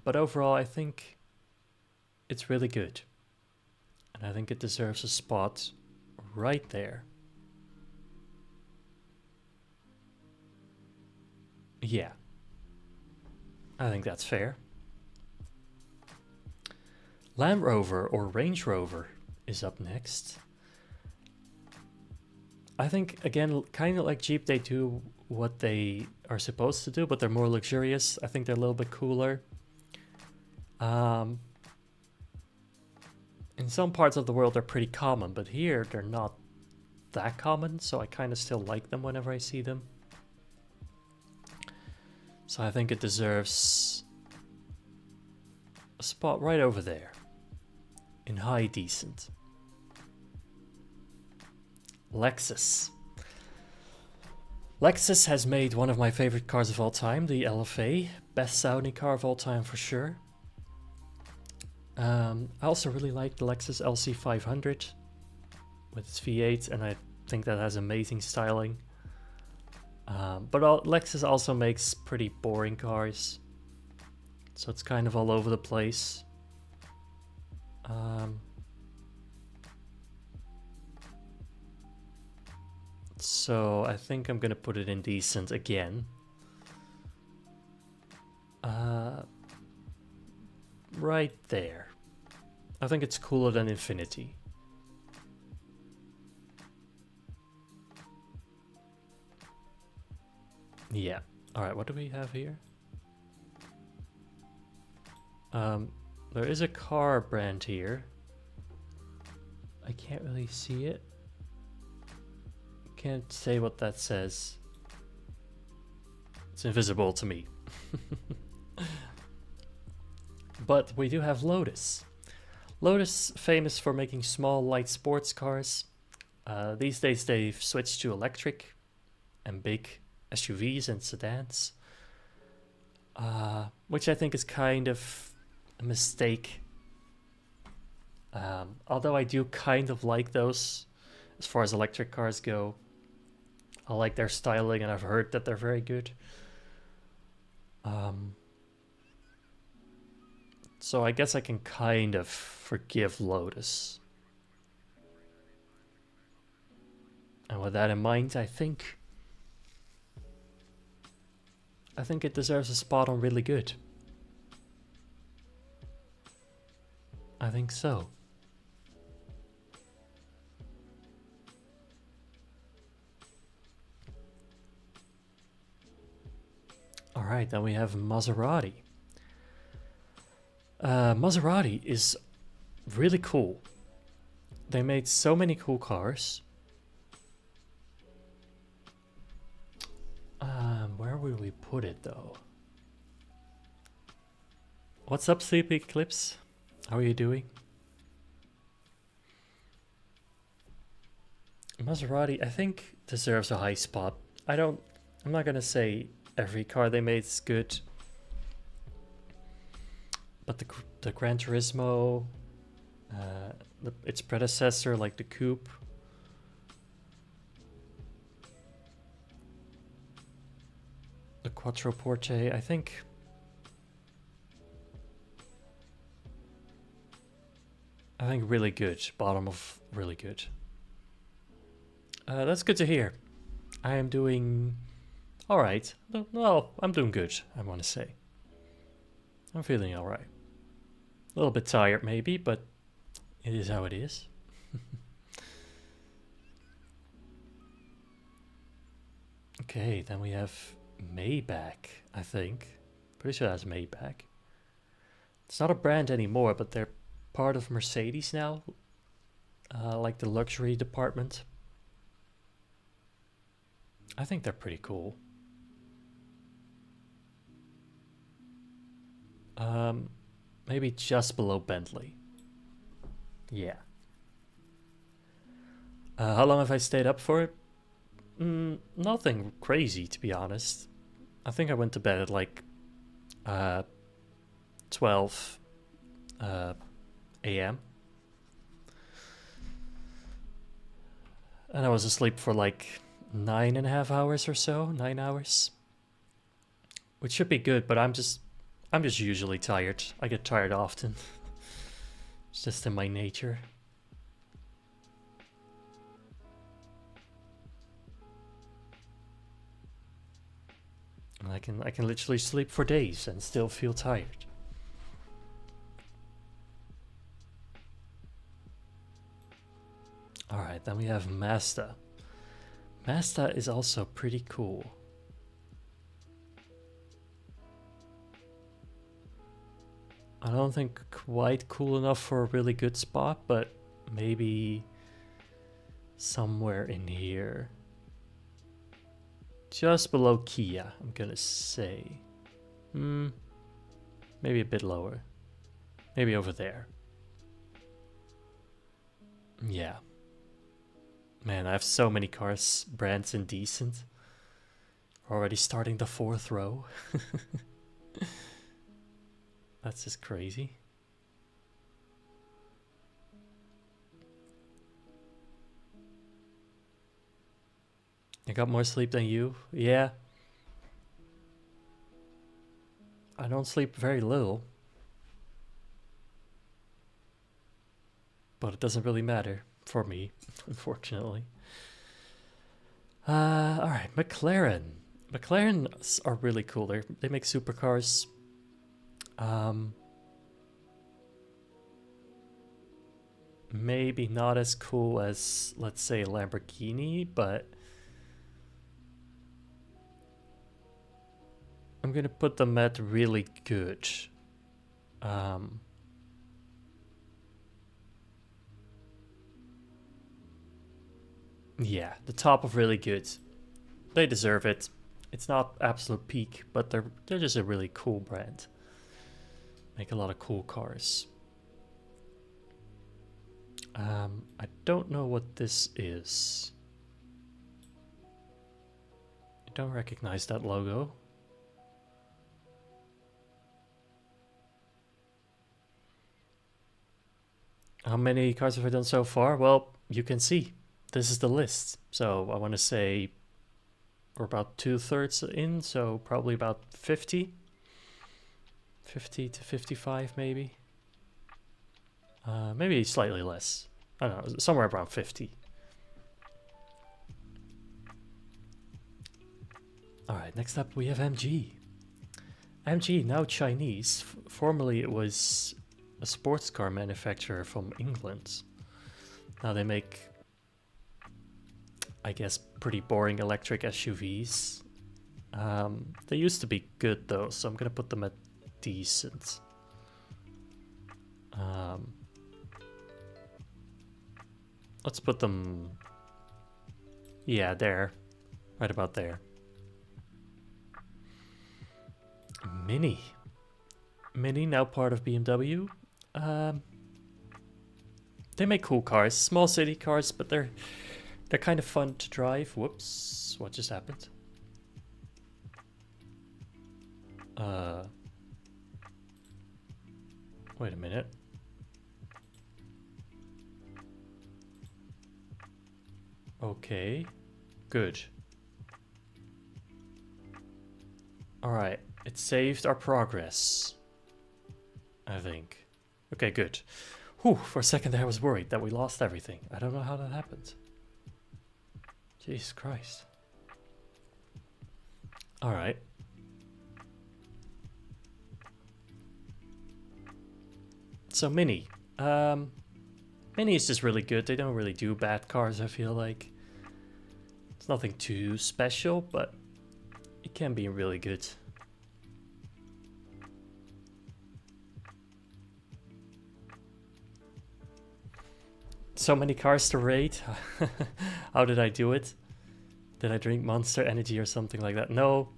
But overall, I think it's really good. And I think it deserves a spot right there. Yeah. I think that's fair. Land Rover or Range Rover is up next. I think, again, kind of like Jeep, they do what they are supposed to do, but they're more luxurious. I think they're a little bit cooler. In some parts of the world, they're pretty common, but here they're not that common, so I kind of still like them whenever I see them. So I think it deserves a spot right over there in high decent. Lexus. Lexus has made one of my favorite cars of all time, the LFA. Best sounding car of all time for sure. I also really like the Lexus LC500 with its V8, and I think that has amazing styling. But Lexus also makes pretty boring cars, so it's kind of all over the place. So I think I'm gonna put it in decent again. Right there. I think it's cooler than Infinity. Yeah. Alright, what do we have here? There is a car brand here. I can't really see it. Can't say what that says. It's invisible to me. But we do have Lotus. Lotus, famous for making small, light sports cars. These days they've switched to electric and big SUVs and sedans. Which I think is kind of a mistake. Although I do kind of like those as far as electric cars go. I like their styling, and I've heard that they're very good. So I guess I can kind of forgive Lotus. And with that in mind, I think it deserves a spot on really good. I think so. Alright, then we have Maserati. Maserati is really cool. They made so many cool cars. Where would we put it though? What's up, Sleepy Eclipse? How are you doing? Maserati, I think, deserves a high spot. I'm not gonna say every car they made is good, but the Gran Turismo, its predecessor, like the Coupe, the Quattroporte, I think really good. Bottom of really good. That's good to hear. I am doing all right. No, I'm doing good, I want to say. I'm feeling all right. A little bit tired maybe, but it is how it is. Okay, then we have Maybach, I think. Pretty sure that's Maybach. It's not a brand anymore, but they're part of Mercedes now. Like the luxury department. I think they're pretty cool. Maybe just below Bentley. Yeah. How long have I stayed up for? Nothing crazy, to be honest. I think I went to bed at like 12 a.m. And I was asleep for like 9.5 hours or so, 9 hours. Which should be good, but I'm just usually tired. I get tired often. It's just in my nature. And I can literally sleep for days and still feel tired. Alright, then we have Mazda. Mazda is also pretty cool. I don't think quite cool enough for a really good spot, but maybe somewhere in here. Just below Kia, I'm gonna say. Maybe a bit lower. Maybe over there. Yeah. Man, I have so many cars, brands indecent. Already starting the 4th row. That's just crazy. I got more sleep than you? Yeah. I don't sleep very little. But it doesn't really matter for me, unfortunately. Alright, McLaren. McLarens are really cool. They make supercars. Maybe not as cool as, let's say, Lamborghini, but I'm gonna put them at really good. Yeah, the top of really good. They deserve it. It's not absolute peak, but they're just a really cool brand. Make a lot of cool cars. I don't know what this is. I don't recognize that logo. How many cars have I done so far? Well, you can see. This is the list. So I want to say we're about 2/3 in, so probably about 50. 50 to 55 maybe. Maybe slightly less. I don't know, somewhere around 50. Alright, next up we have MG. MG, now Chinese. Formerly it was a sports car manufacturer from England. Now they make, I guess, pretty boring electric SUVs. They used to be good though, so I'm gonna put them at decent. Let's put them, yeah, there, right about there. Mini, now part of BMW. They make cool cars, small city cars, but they're kind of fun to drive. Whoops, what just happened? Wait a minute. Okay, good. Alright, it saved our progress, I think. Okay, good. Whew, for a second I was worried that we lost everything. I don't know how that happened. Jesus Christ. Alright. So Mini. Mini is just really good. They don't really do bad cars, I feel like. It's nothing too special, but it can be really good. So many cars to rate. How did I do it? Did I drink Monster Energy or something like that? No,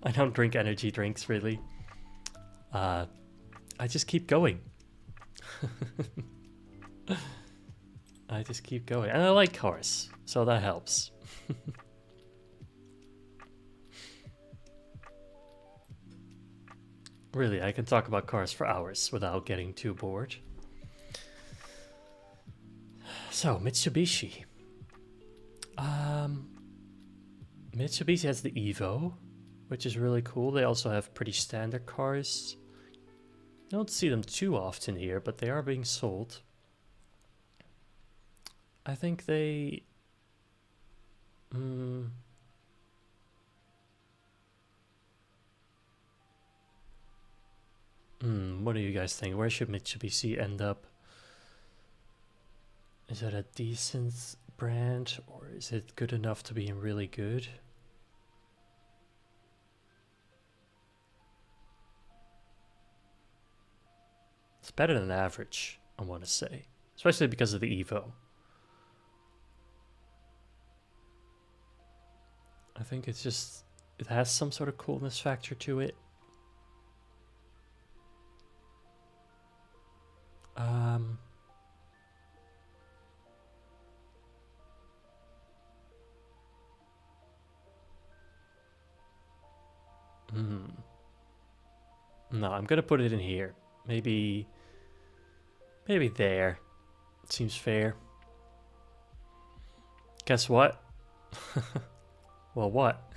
I don't drink energy drinks really. I just keep going. I just keep going. And I like cars, so that helps. Really, I can talk about cars for hours without getting too bored. So, Mitsubishi. Mitsubishi has the Evo, which is really cool. They also have pretty standard cars. You don't see them too often here, but they are being sold. I think they... what do you guys think? Where should Mitsubishi end up? Is it a decent brand, or is it good enough to be really good? better than average, I want to say. Especially because of the Evo. I think it's just, it has some sort of coolness factor to it. No, I'm gonna put it in here. Maybe there. Seems fair. Guess what? Well, what?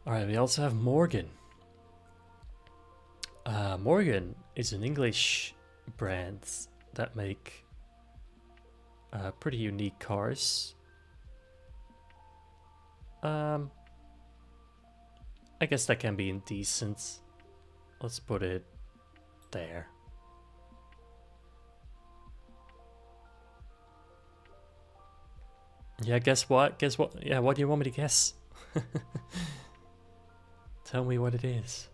Alright, we also have Morgan. Morgan is an English brand that make pretty unique cars. I guess that can be indecent. Let's put it there. Yeah, guess what? Guess what? Yeah, what do you want me to guess? Tell me what it is.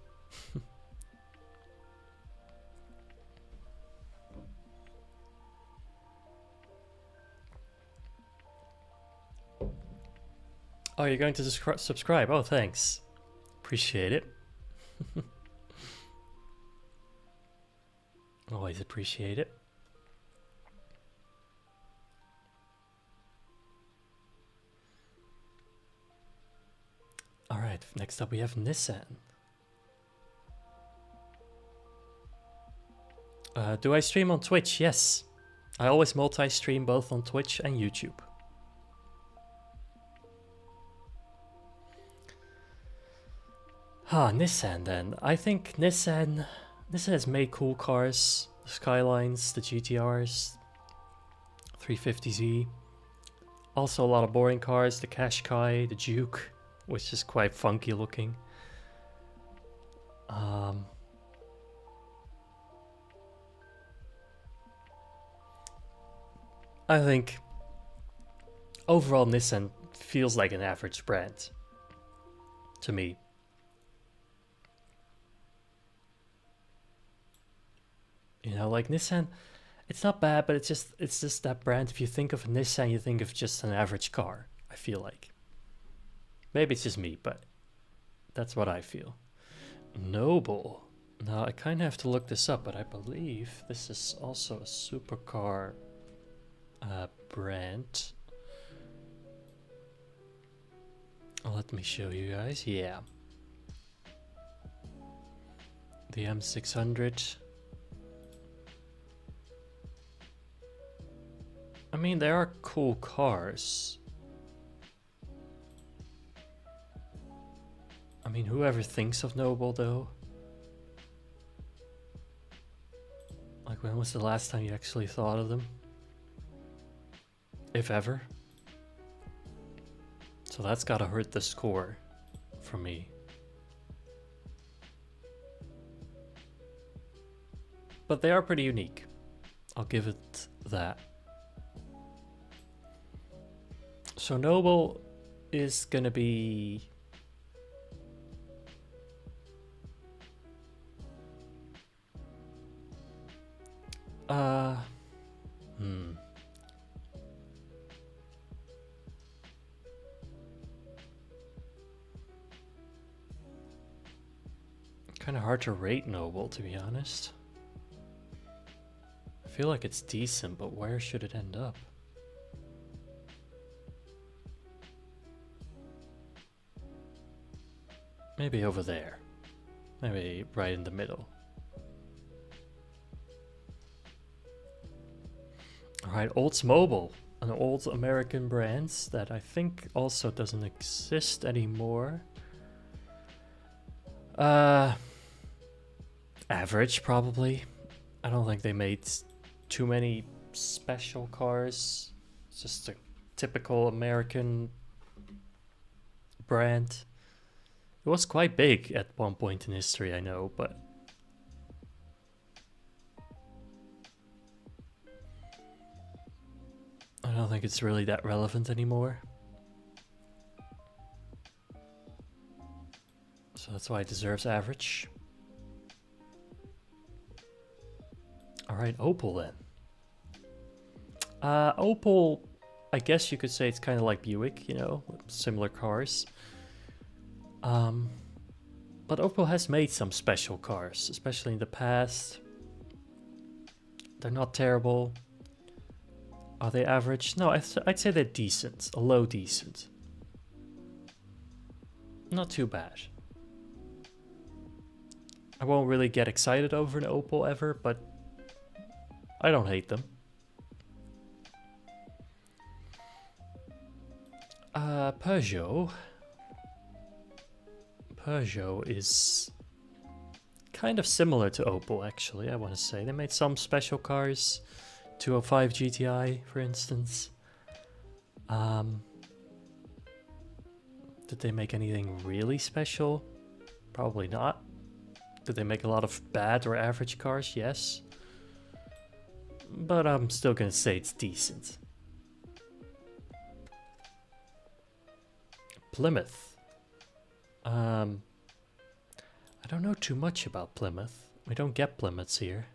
Oh, you're going to subscribe? Oh, thanks. Appreciate it. Always appreciate it. Alright, next up we have Nissan. Do I stream on Twitch? Yes. I always multi-stream both on Twitch and YouTube. Nissan then. I think Nissan has made cool cars. The Skylines, the GTRs, 350Z. Also a lot of boring cars, the Qashqai, the Juke, which is quite funky looking. I think overall Nissan feels like an average brand to me. You know, like Nissan, it's not bad, but it's just that brand. If you think of Nissan, you think of just an average car, I feel like. Maybe it's just me, but that's what I feel. Noble. Now, I kind of have to look this up, but I believe this is also a supercar brand. Let me show you guys. Yeah. The M600. I mean, they are cool cars. I mean, whoever thinks of Noble, though? Like, when was the last time you actually thought of them? If ever. So that's gotta hurt the score for me. But they are pretty unique. I'll give it that. So Noble is gonna be... Kind of hard to rate Noble, to be honest. I feel like it's decent, but where should it end up? Maybe over there. Maybe right in the middle. Alright, Oldsmobile. An old American brand that I think also doesn't exist anymore. Average, probably. I don't think they made too many special cars. It's just a typical American brand. It was quite big at one point in history, I know, but... I don't think it's really that relevant anymore. So that's why it deserves average. Alright, Opel then. Opel, I guess you could say it's kind of like Buick, you know, similar cars. But Opel has made some special cars, especially in the past. They're not terrible. Are they average? No, I'd say they're decent, a low decent. Not too bad. I won't really get excited over an Opel ever, but I don't hate them. Peugeot. Peugeot is kind of similar to Opel, actually, I want to say. They made some special cars. 205 GTI, for instance. Did they make anything really special? Probably not. Did they make a lot of bad or average cars? Yes. But I'm still gonna say it's decent. Plymouth. I don't know too much about Plymouth. We don't get Plymouths here.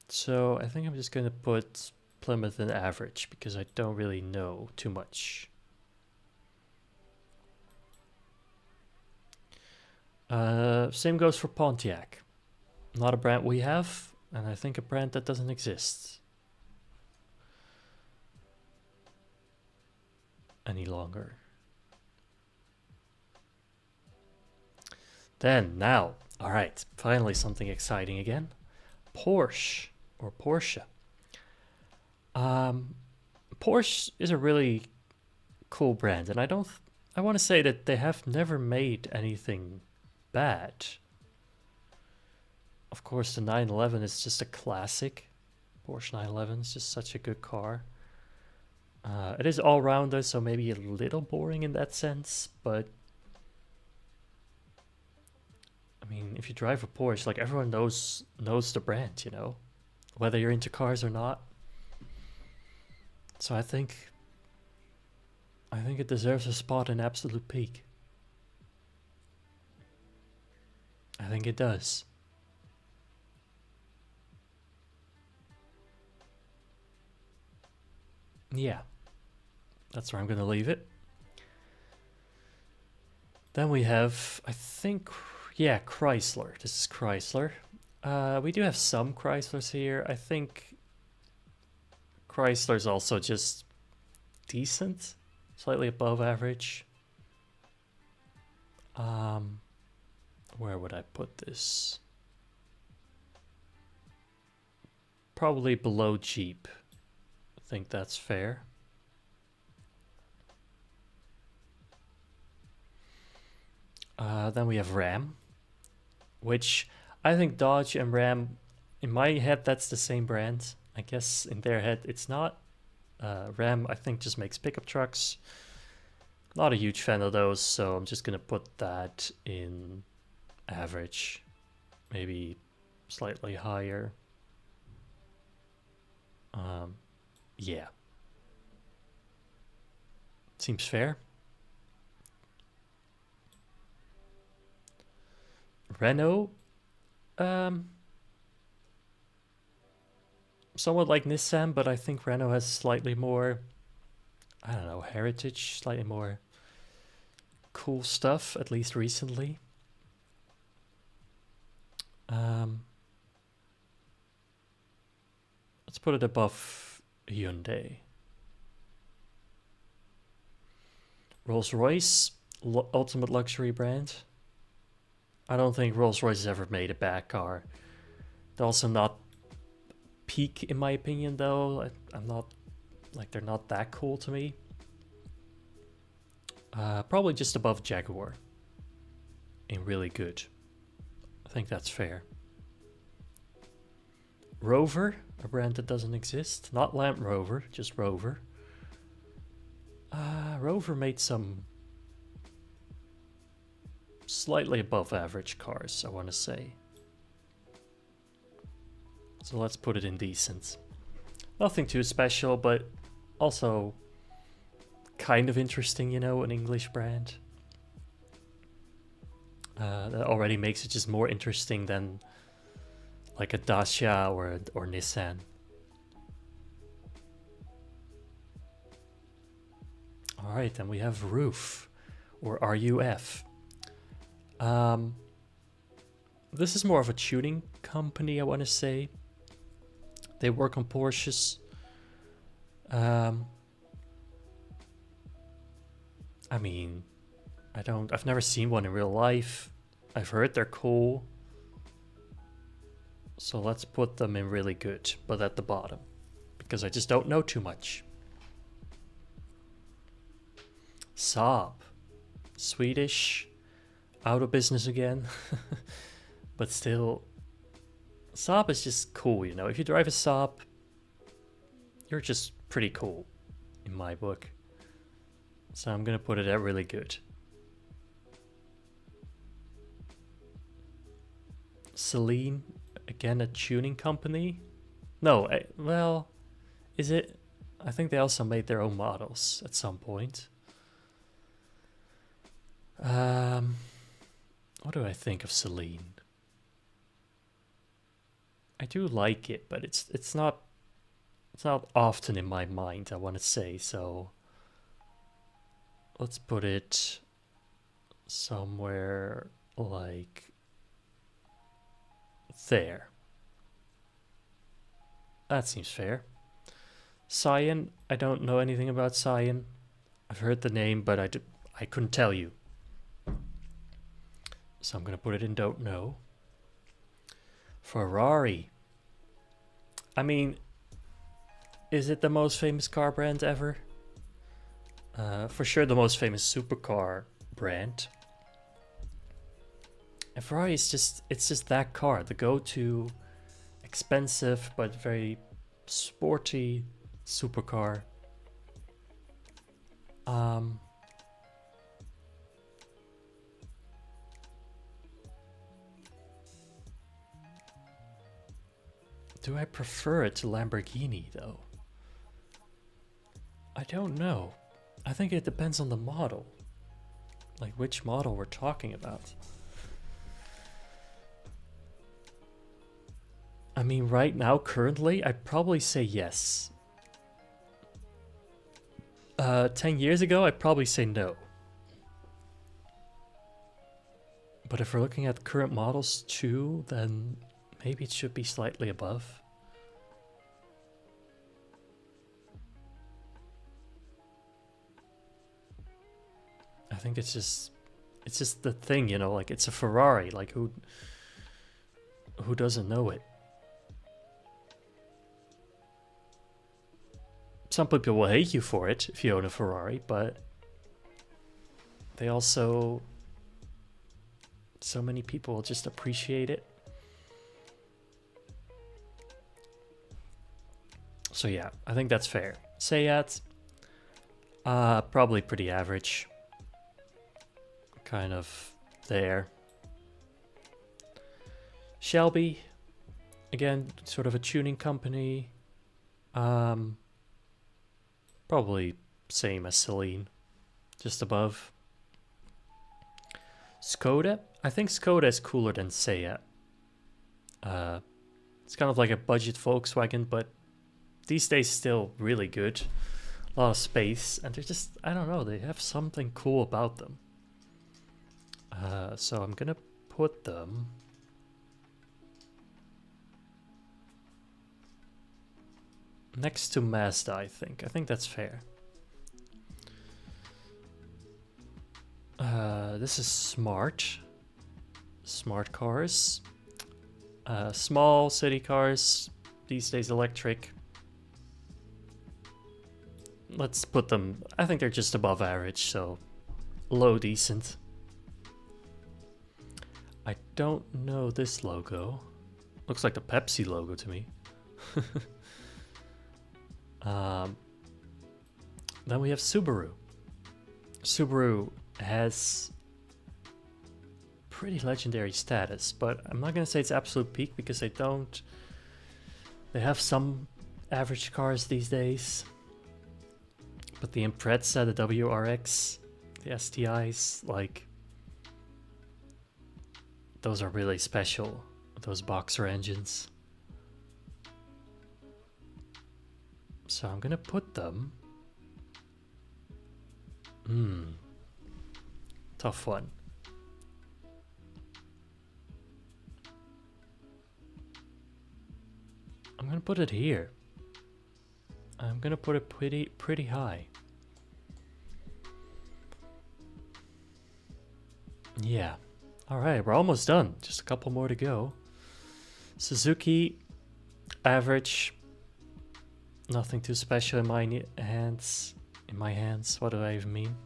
So I think I'm just gonna put Plymouth in average because I don't really know too much. Same goes for Pontiac. Not a brand we have, and I think a brand that doesn't exist any longer. Then, now, alright, finally something exciting again. Porsche, or Porsche. Porsche is a really cool brand, and I want to say that they have never made anything bad. Of course, the 911 is just a classic. Porsche 911 is just such a good car. It is all-rounder, so maybe a little boring in that sense, but I mean, if you drive a Porsche, like everyone knows the brand, you know, whether you're into cars or not. So I think it deserves a spot in absolute peak. I think it does. Yeah, that's where I'm gonna leave it. Then we have, I think, yeah, Chrysler. This is Chrysler. We do have some Chryslers here. I think Chrysler's also just decent, slightly above average. Where would I put this? Probably below Jeep. I think that's fair. Then we have Ram, which I think Dodge and Ram, in my head, that's the same brand. I guess in their head, it's not. Ram, I think, just makes pickup trucks. Not a huge fan of those, so I'm just going to put that in average. Maybe slightly higher. Yeah. Seems fair. Renault, somewhat like Nissan, but I think Renault has slightly more, I don't know, heritage, slightly more cool stuff, at least recently. Let's put it above Hyundai. Rolls-Royce, ultimate luxury brand. I don't think Rolls-Royce has ever made a bad car. They're also not peak, in my opinion, though. I'm not, like, they're not that cool to me. Probably just above Jaguar. And really good. I think that's fair. Rover, a brand that doesn't exist. Not Land Rover, just Rover. Rover made some slightly above average cars, I want to say. So let's put it in decent. Nothing too special, but also kind of interesting, you know, an English brand. That already makes it just more interesting than like a Dacia or Nissan. All right, then we have Roof, or RUF. This is more of a tuning company, I want to say. They work on Porsches. I mean, I've never seen one in real life. I've heard they're cool. So let's put them in really good, but at the bottom, because I just don't know too much. Saab, Swedish, out of business again. But still, Saab is just cool, you know. If you drive a Saab, you're just pretty cool, in my book. So I'm gonna put it at really good. Celine, again a tuning company. No, well, is it? I think they also made their own models at some point. What do I think of Celine? I do like it, but it's not often in my mind, I want to say. So let's put it somewhere like there. That seems fair. Cyan, I don't know anything about Cyan. I've heard the name, but I couldn't tell you. So I'm gonna put it in don't know. Ferrari. I mean, is it the most famous car brand ever? For sure the most famous supercar brand. And Ferrari is it's just that car, the go-to expensive but very sporty supercar. Do I prefer it to Lamborghini though? I don't know. I think it depends on the model. Like which model we're talking about. I mean, right now, currently, I'd probably say yes. 10 years ago, I'd probably say no. But if we're looking at current models too, then maybe it should be slightly above. I think it's just the thing, you know, like it's a Ferrari, like who doesn't know it? Some people will hate you for it if you own a Ferrari, but they also, so many people just appreciate it. So yeah, I think that's fair. Seat, probably pretty average. Kind of there. Shelby, again, sort of a tuning company. Probably same as Celine, just above. Skoda, I think Skoda is cooler than Seat. It's kind of like a budget Volkswagen, but these days still really good. A lot of space, and they're just, I don't know, they have something cool about them. So I'm gonna put them next to Mazda, I think. I think that's fair. This is smart. Smart cars. Small city cars, these days electric. Let's put them, I think they're just above average, so low decent. I don't know this logo. Looks like the Pepsi logo to me. Then we have Subaru. Subaru has pretty legendary status, but I'm not gonna say it's absolute peak because they don't. They have some average cars these days, but the Impreza, the WRX, the STIs, like Those are really special, those boxer engines. So I'm gonna put them. Tough one. I'm gonna put it here. I'm gonna put it pretty high. Yeah. Alright, we're almost done. Just a couple more to go. Suzuki, average. Nothing too special in my hands. In my hands, what do I even mean?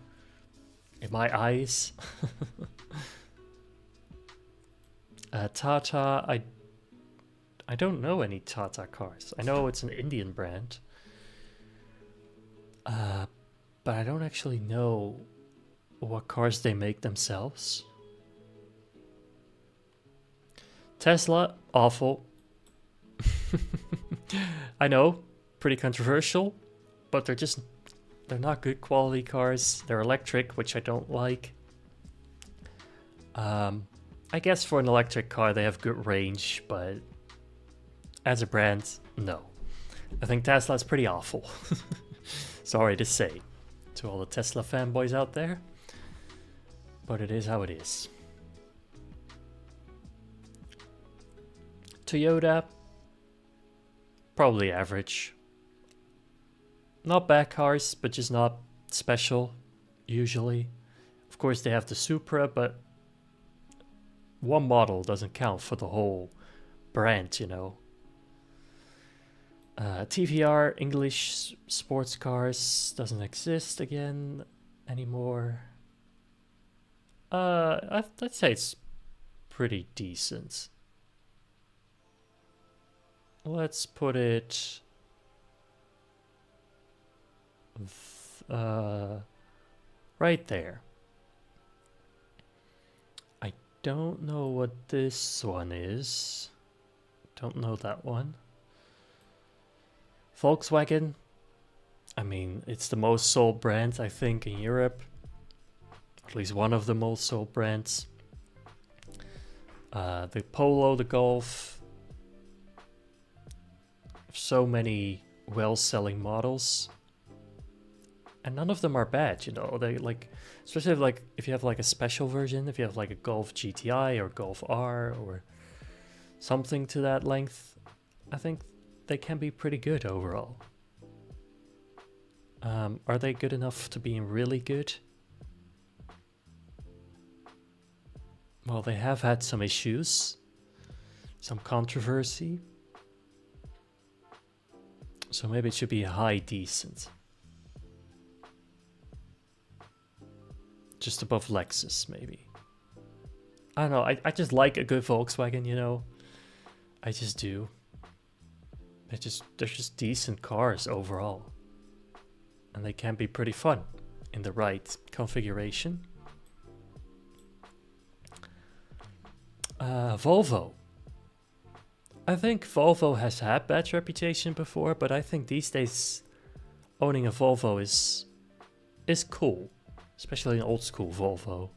In my eyes. Tata, I don't know any Tata cars. I know it's an Indian brand. But I don't actually know what cars they make themselves. Tesla, awful. I know, pretty controversial, but they're not good quality cars. They're electric, which I don't like. I guess for an electric car they have good range, but as a brand, no. I think Tesla's pretty awful. Sorry to say to all the Tesla fanboys out there, but it is how it is. Toyota, probably average. Not bad cars, but just not special, usually. Of course they have the Supra, but one model doesn't count for the whole brand, you know. TVR, English sports cars, doesn't exist again anymore. I'd say it's pretty decent. Let's put it right there. I don't know what this one is. Don't know that one. Volkswagen, I mean, it's the most sold brand, I think, in Europe. At least one of the most sold brands. The Polo, the Golf. So many well-selling models. And none of them are bad, you know. They like, especially like if you have like a special version, if you have like a Golf GTI or Golf R or something to that length, I think they can be pretty good overall. Are they good enough to be really good? Well, they have had some issues, some controversy. So maybe it should be high decent. Just above Lexus, maybe. I don't know, I just like a good Volkswagen, you know. I just do. They're just decent cars overall. And they can be pretty fun in the right configuration. Volvo. I think Volvo has had bad reputation before, but I think these days owning a Volvo is cool. Especially an old school Volvo.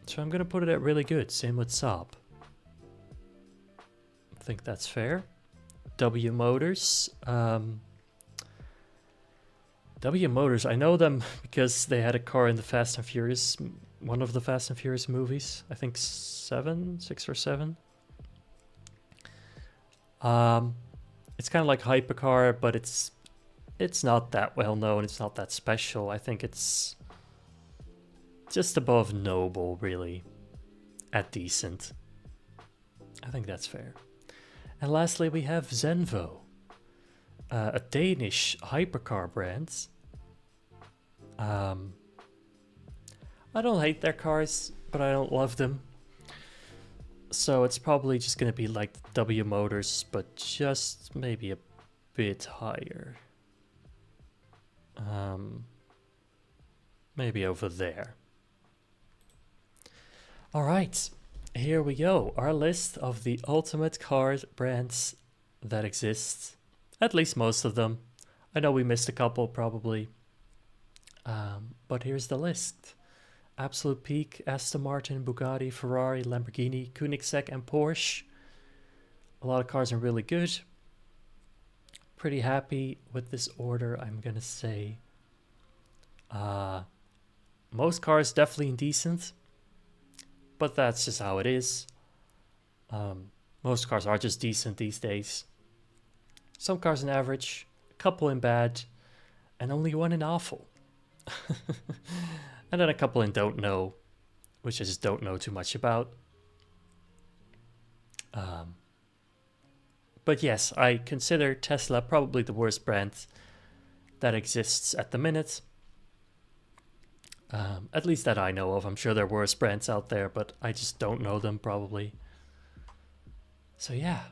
So I'm gonna put it at really good. Same with Saab. I think that's fair. W Motors. W Motors, I know them because they had a car in the Fast and Furious, one of the Fast and Furious movies. I think 6 or 7. It's kind of like hypercar, but it's not that well known. It's not that special. I think it's just above noble, really, at decent. I think that's fair. And lastly, we have Zenvo, a Danish hypercar brand. I don't hate their cars, but I don't love them. So it's probably just going to be like W Motors, but just maybe a bit higher. Maybe over there. All right, here we go. Our list of the ultimate car brands that exist. At least most of them. I know we missed a couple probably. But here's the list. absolute peak: Aston Martin, Bugatti, Ferrari, Lamborghini, Koenigsegg, and Porsche. A lot of cars are really good. Pretty happy with this order, I'm gonna say. Most cars definitely indecent, but that's just how it is. Most cars are just decent these days. Some cars in average, a couple in bad, and only one in awful. And then a couple in don't know, which I just don't know too much about. But yes, I consider Tesla probably the worst brand that exists at the minute. At least that I know of. I'm sure there are worse brands out there, but I just don't know them probably. So yeah,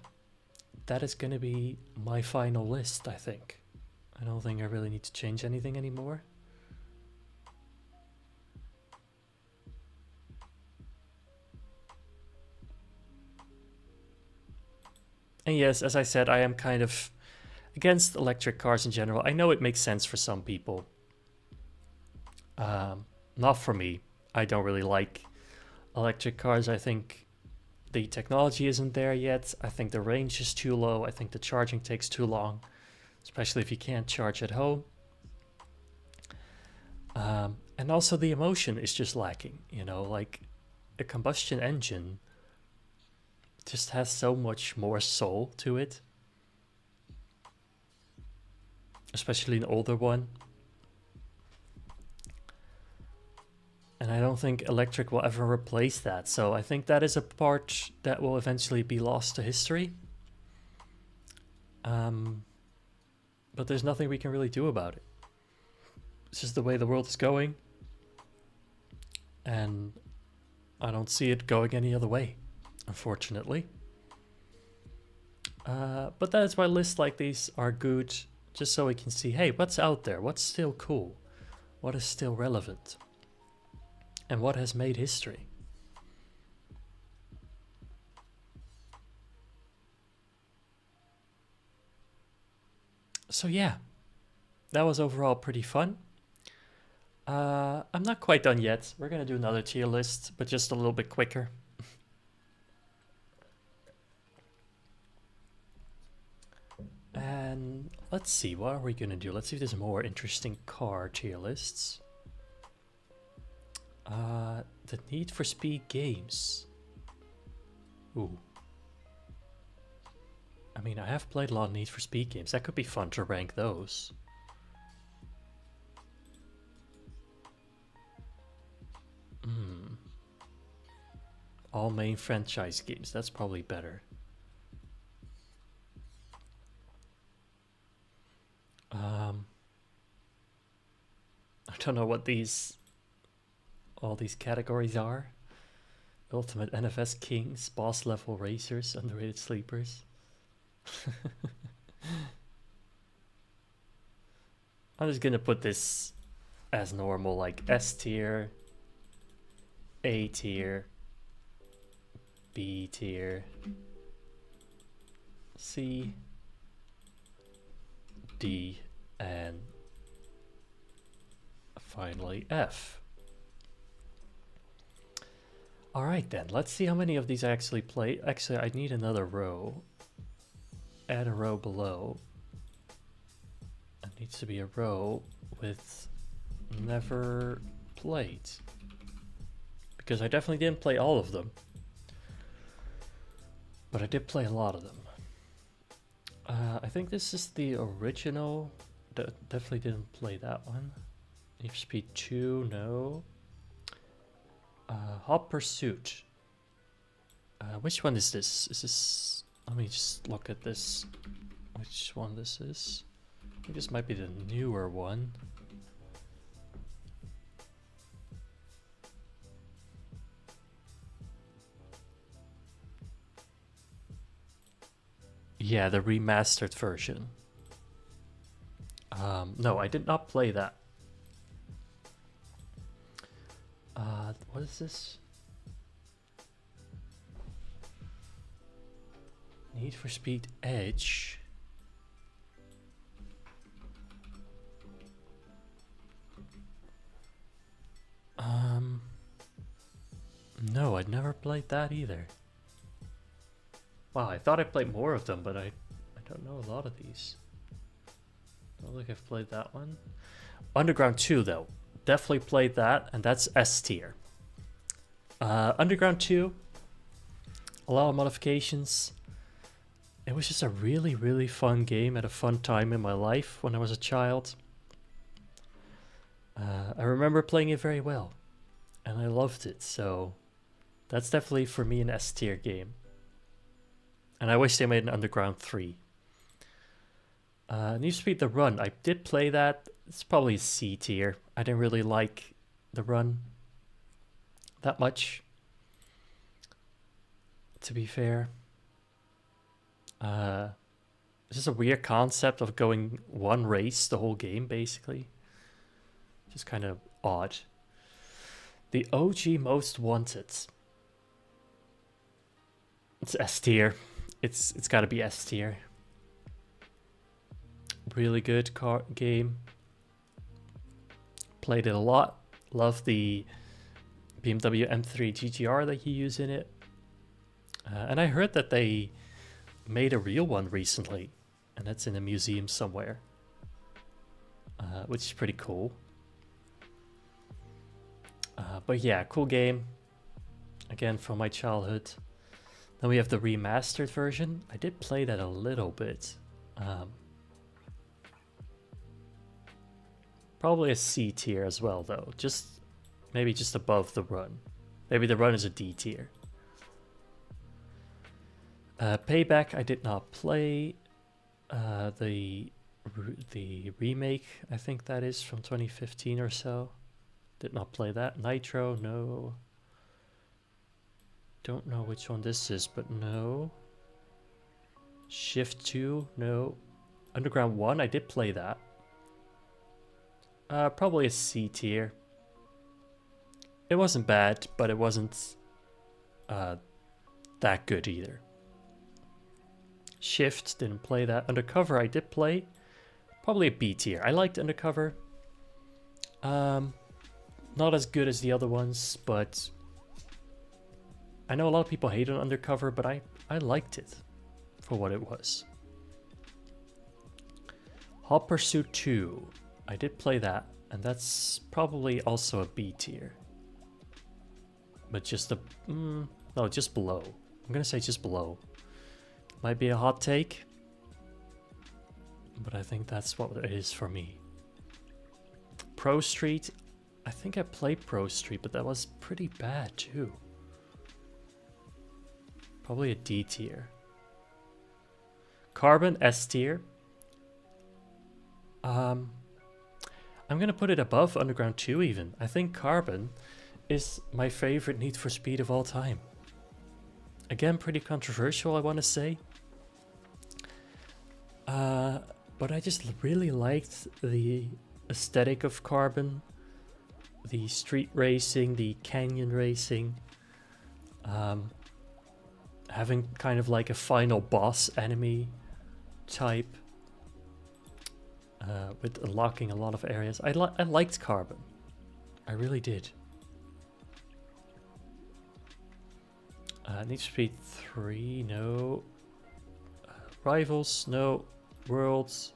that is going to be my final list, I think. I don't think I really need to change anything anymore. And yes, as I said, I am kind of against electric cars in general. I know it makes sense for some people. Not for me. I don't really like electric cars. I think the technology isn't there yet. I think the range is too low. I think the charging takes too long, especially if you can't charge at home. And also the emotion is just lacking, you know, like a combustion engine just has so much more soul to it, especially an older one. And I don't think electric will ever replace that. So I think that is a part that will eventually be lost to history. But there's nothing we can really do about it. It's just the way the world is going. And I don't see it going any other way, unfortunately. But that is why lists like these are good, just so we can see, hey, what's out there? What's still cool? What is still relevant? And what has made history? So yeah, that was overall pretty fun. I'm not quite done yet. We're gonna do another tier list, but just a little bit quicker. And let's see, what are we gonna do? Let's see if there's more interesting car tier lists. The Need for Speed games. Ooh. I mean, I have played a lot of Need for Speed games. That could be fun to rank those. All main franchise games. That's probably better. I don't know what all these categories are. Ultimate NFS Kings, boss level racers, underrated sleepers. I'm just gonna put this as normal, like S tier, A tier, B tier, C, D, and finally F. Alright then, let's see how many of these I actually play. Actually, I need another row. Add a row below. It needs to be a row with never played. Because I definitely didn't play all of them. But I did play a lot of them. I think this is the original. Definitely didn't play that one. Need for Speed 2, no. Hot Pursuit. Which one is this? Is this... Let me just look at this. Which one this is? I think this might be the newer one. Yeah, the remastered version. No, I did not play that. What is this? Need for Speed Edge. No, I'd never played that either. Wow, I thought I played more of them, but I don't know a lot of these. Don't think I've played that one. Underground 2 though, definitely played that, and that's S tier. Underground 2, a lot of modifications. It was just a really, really fun game at a fun time in my life when I was a child. I remember playing it very well, and I loved it, so that's definitely for me an S tier game. And I wish they made an Underground 3. Need for Speed The Run, I did play that. It's probably C tier. I didn't really like The Run that much, to be fair. It's just a weird concept of going one race the whole game, basically. Just kind of odd. The OG Most Wanted. It's S tier. It's got to be S tier. Really good game. Played it a lot. Love the BMW M3 GTR that you use in it. And I heard that they made a real one recently, and that's in a museum somewhere, which is pretty cool. But yeah, cool game. Again, from my childhood. Then we have the remastered version. I did play that a little bit. Probably a C tier as well, though. Maybe just above The Run. Maybe The Run is a D tier. Payback, I did not play. The remake, I think that is from 2015 or so. Did not play that. Nitro, no. Don't know which one this is, but no. Shift 2, no. Underground 1, I did play that. Probably a C tier. It wasn't bad, but it wasn't that good either. Shift, didn't play that. Undercover, I did play. Probably a B tier. I liked Undercover. Not as good as the other ones, but I know a lot of people hate on Undercover, but I liked it for what it was. Hot Pursuit 2. I did play that, and that's probably also a B tier. But just no, just below. I'm gonna say just below. Might be a hot take, but I think that's what it is for me. Pro Street, I think I played Pro Street, but that was pretty bad too. Probably a D tier. Carbon, S tier. I'm gonna put it above Underground 2 even. I think Carbon is my favorite Need for Speed of all time. Again, pretty controversial, I want to say. But I just really liked the aesthetic of Carbon. The street racing, the canyon racing. Having kind of like a final boss enemy type. With unlocking a lot of areas. I liked Carbon. I really did. Need for Speed 3, no. Rivals, no. Worlds,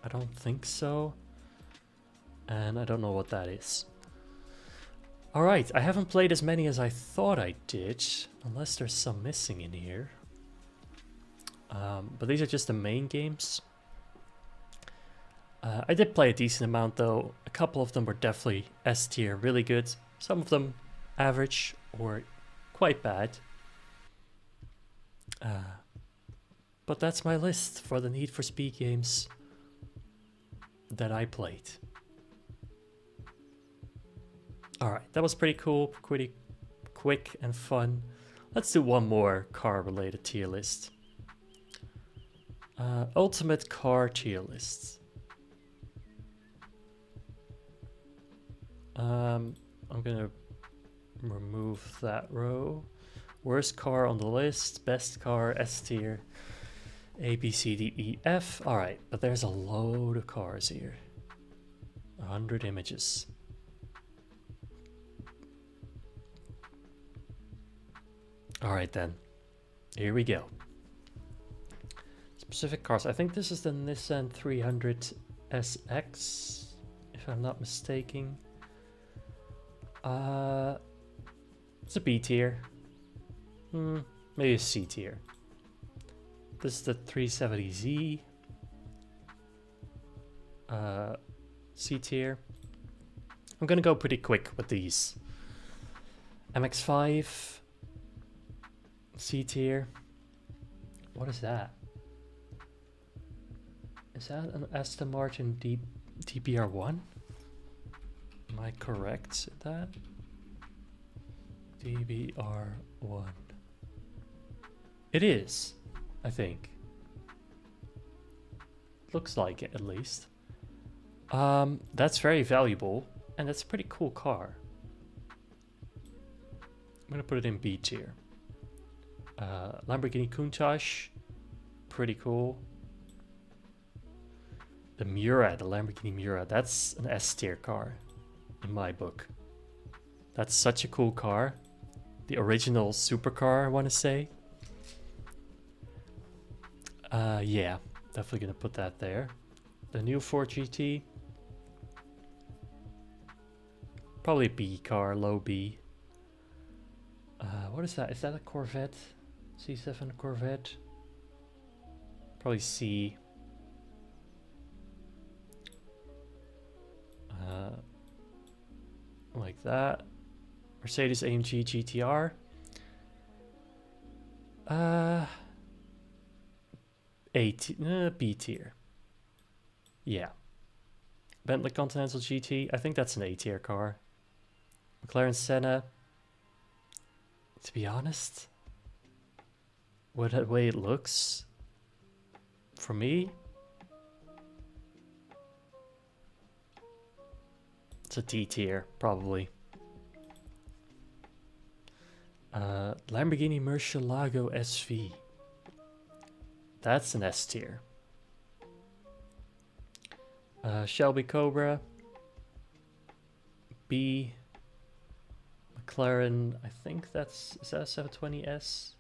I don't think so. And I don't know what that is. Alright, I haven't played as many as I thought I did. Unless there's some missing in here. But these are just the main games. I did play a decent amount though. A couple of them were definitely S tier, really good. Some of them average or quite bad. But that's my list for the Need for Speed games that I played. Alright, that was pretty cool, pretty quick and fun. Let's do one more car-related tier list. Ultimate car tier list. I'm gonna remove that row. Worst car on the list, best car, S tier, A, B, C, D, E, F. Alright, but there's a load of cars here. 100 images. Alright then. Here we go. Specific cars. I think this is the Nissan 300 SX, if I'm not mistaken. It's a B tier. Maybe a C tier. This is the 370Z. C tier. I'm gonna go pretty quick with these. MX-5. C tier. What is that? Is that an Aston Martin DBR1? Am I correct in that? DBR1. It is, I think. Looks like it, at least. That's very valuable, and that's a pretty cool car. I'm gonna put it in B tier. Lamborghini Countach, pretty cool. The Miura, the Lamborghini Miura, that's an S tier car in my book. That's such a cool car. The original supercar, I want to say. Yeah, definitely gonna put that there. The new Ford GT, probably B car, low B. What is that? Is that a Corvette? C7 Corvette? Probably C. Like that. Mercedes AMG GTR. B tier. Yeah. Bentley Continental GT. I think that's an A tier car. McLaren Senna. To be honest, with the way it looks, for me, it's a D tier, probably. Lamborghini Murcielago SV. That's an S tier. Shelby Cobra. B. McLaren, I think that's, is that a 720S?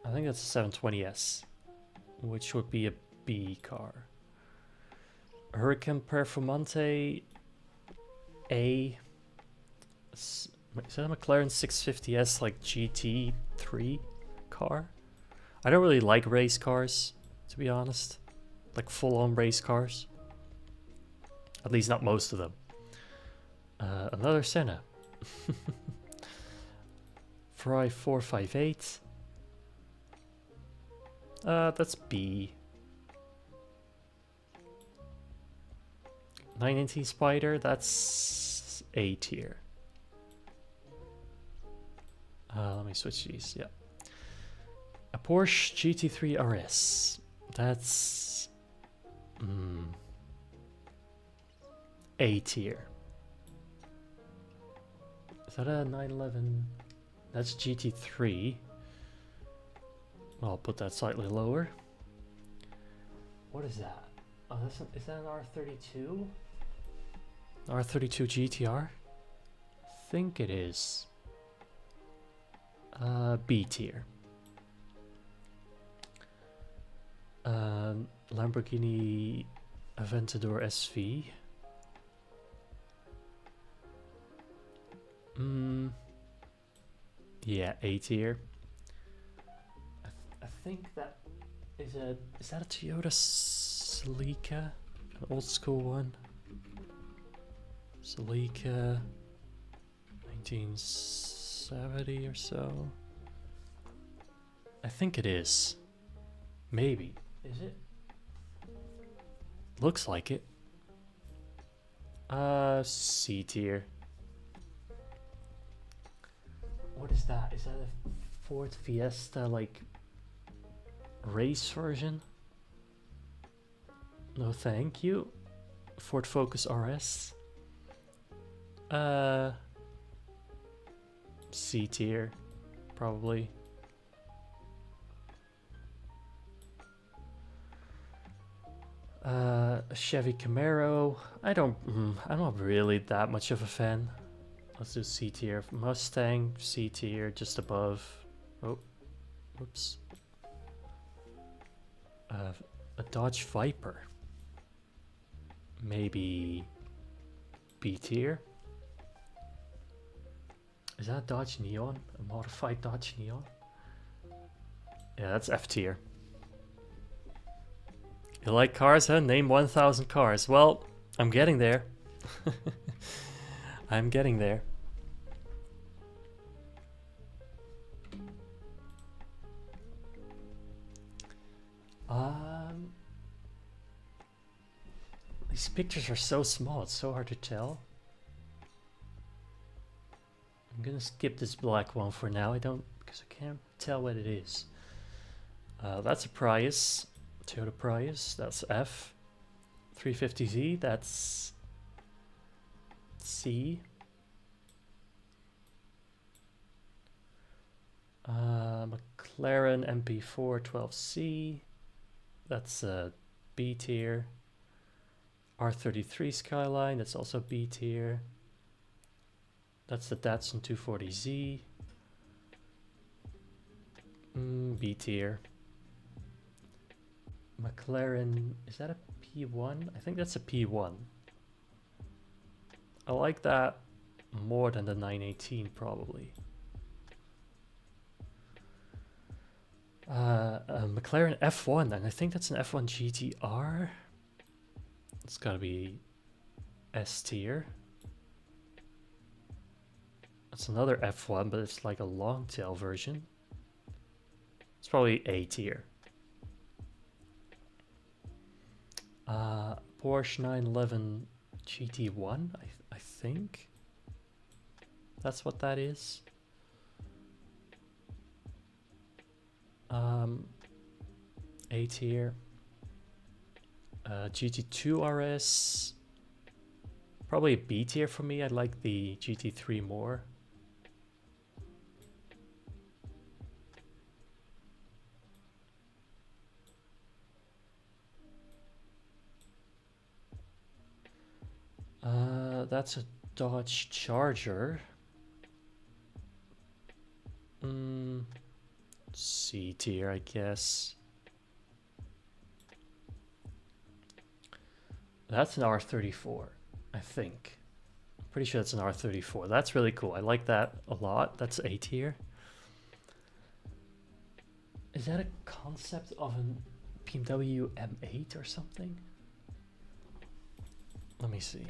I think that's a 720S, which would be a B car. Hurricane Performante A. Is that a McLaren 650S like GT3 car? I don't really like race cars, to be honest. Like full-on race cars. At least not most of them. Another Senna. Ferrari 458. That's B. 918 Spider, that's A tier. Let me switch these, yeah. A Porsche GT3 RS. That's A tier. Is that a 911? That's GT3. I'll put that slightly lower. What is that? Oh, is that an R32? R32 GTR? I think it is. B tier. Lamborghini Aventador SV. Yeah, A tier. I think that is that a Toyota Celica? An old school one? Celica 1970 or so. I think it is. Maybe. Is it? Looks like it. C tier. What is that? Is that a Ford Fiesta like race version? No, thank you. Ford Focus RS. C tier, probably. Chevy Camaro. I'm not really that much of a fan. Let's do C tier. Mustang, C tier, just above. Oh, whoops. A Dodge Viper. Maybe B tier. Is that a Dodge Neon? A modified Dodge Neon? Yeah, that's F tier. You like cars, huh? Name 1,000 cars. Well, I'm getting there. I'm getting there. These pictures are so small, it's so hard to tell. I'm gonna skip this black one for now. Because I can't tell what it is. That's a Prius, Toyota Prius. That's F. 350Z. That's C. McLaren MP4 12C. That's B tier. R33 Skyline. That's also B tier. That's the Datsun 240Z. B tier. McLaren, is that a P1? I think that's a P1. I like that more than the 918 probably. McLaren F1, and I think that's an F1 GTR. It's gotta be S tier. That's another F1, but it's like a long tail version. It's probably A tier. Porsche 911 GT1, I think. That's what that is. A tier. GT2 RS. Probably a B tier for me. I like the GT3 more. That's a Dodge Charger. C tier, I guess. That's an R34, I think. I'm pretty sure that's an R34. That's really cool. I like that a lot. That's A tier. Is that a concept of a BMW M8 or something? Let me see.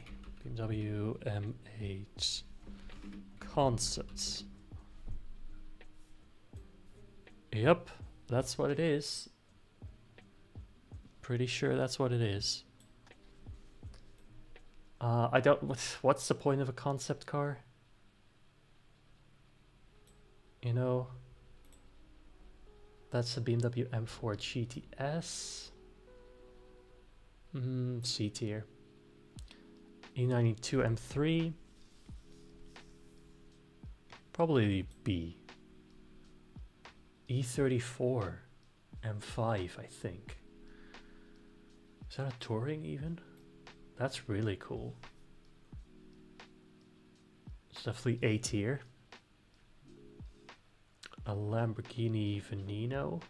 BMW M8 concepts. Yep, that's what it is. Pretty sure that's what it is. I don't. What's the point of a concept car? You know, that's a BMW M4 GTS. C tier. E92 M3. Probably B. E34 M5, I think. Is that a touring even? That's really cool. It's definitely A tier. A Lamborghini Veneno.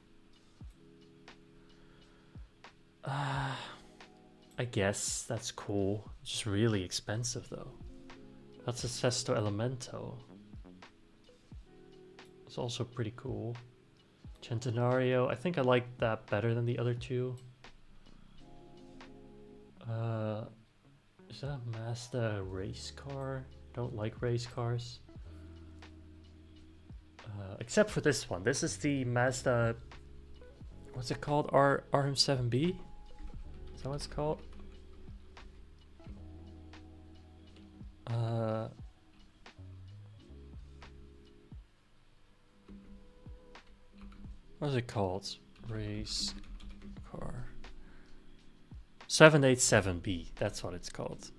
I guess that's cool. It's just really expensive though. That's a Sesto Elemento. It's also pretty cool. Centenario. I think I like that better than the other two. Is that a Mazda race car? Don't like race cars. Except for this one. This is the Mazda, what's it called? RM7B? Is that what it's called? What is it called? Race car. 787B, that's what it's called.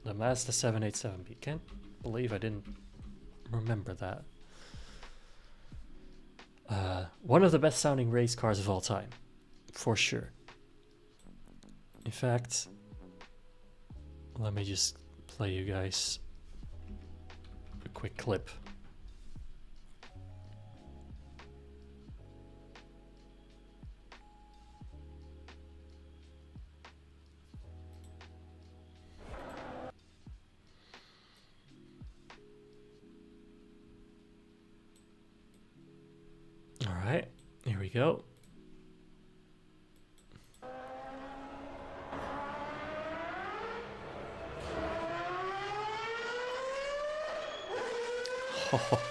The Mazda 787B. Can't believe I didn't remember that. One of the best sounding race cars of all time, for sure. In fact, let me just play you guys quick clip. All right, here we go. Oh.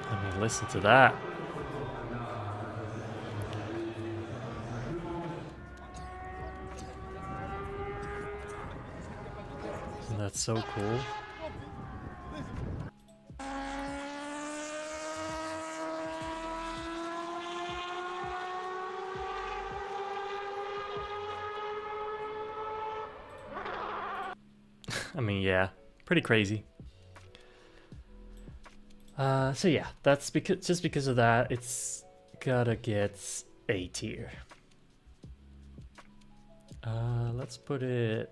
I mean, listen to that. Isn't that so cool? I mean, yeah, pretty crazy. So yeah, that's because just because of that, it's gotta get A tier. Let's put it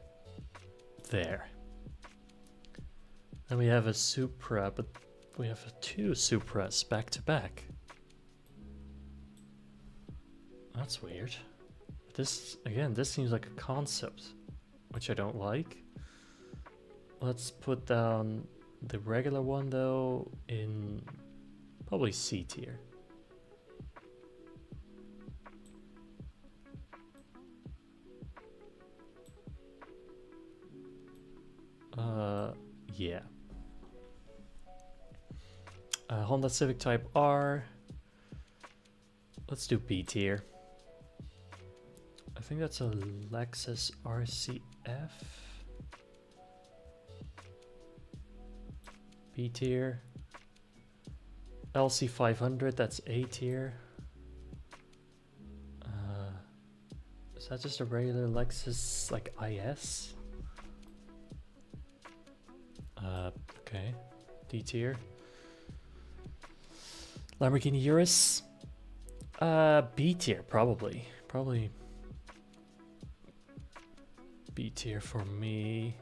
there. Then we have a Supra, but we have two Supras back to back. That's weird. This, again, this seems like a concept, which I don't like. Let's put down the regular one though in probably C tier. Yeah. Honda Civic Type R. Let's do B tier. I think that's a Lexus RCF. B tier. LC 500, that's A tier. Is that just a regular Lexus, like IS? Okay. D tier. Lamborghini Urus. B tier, probably. Probably B tier for me.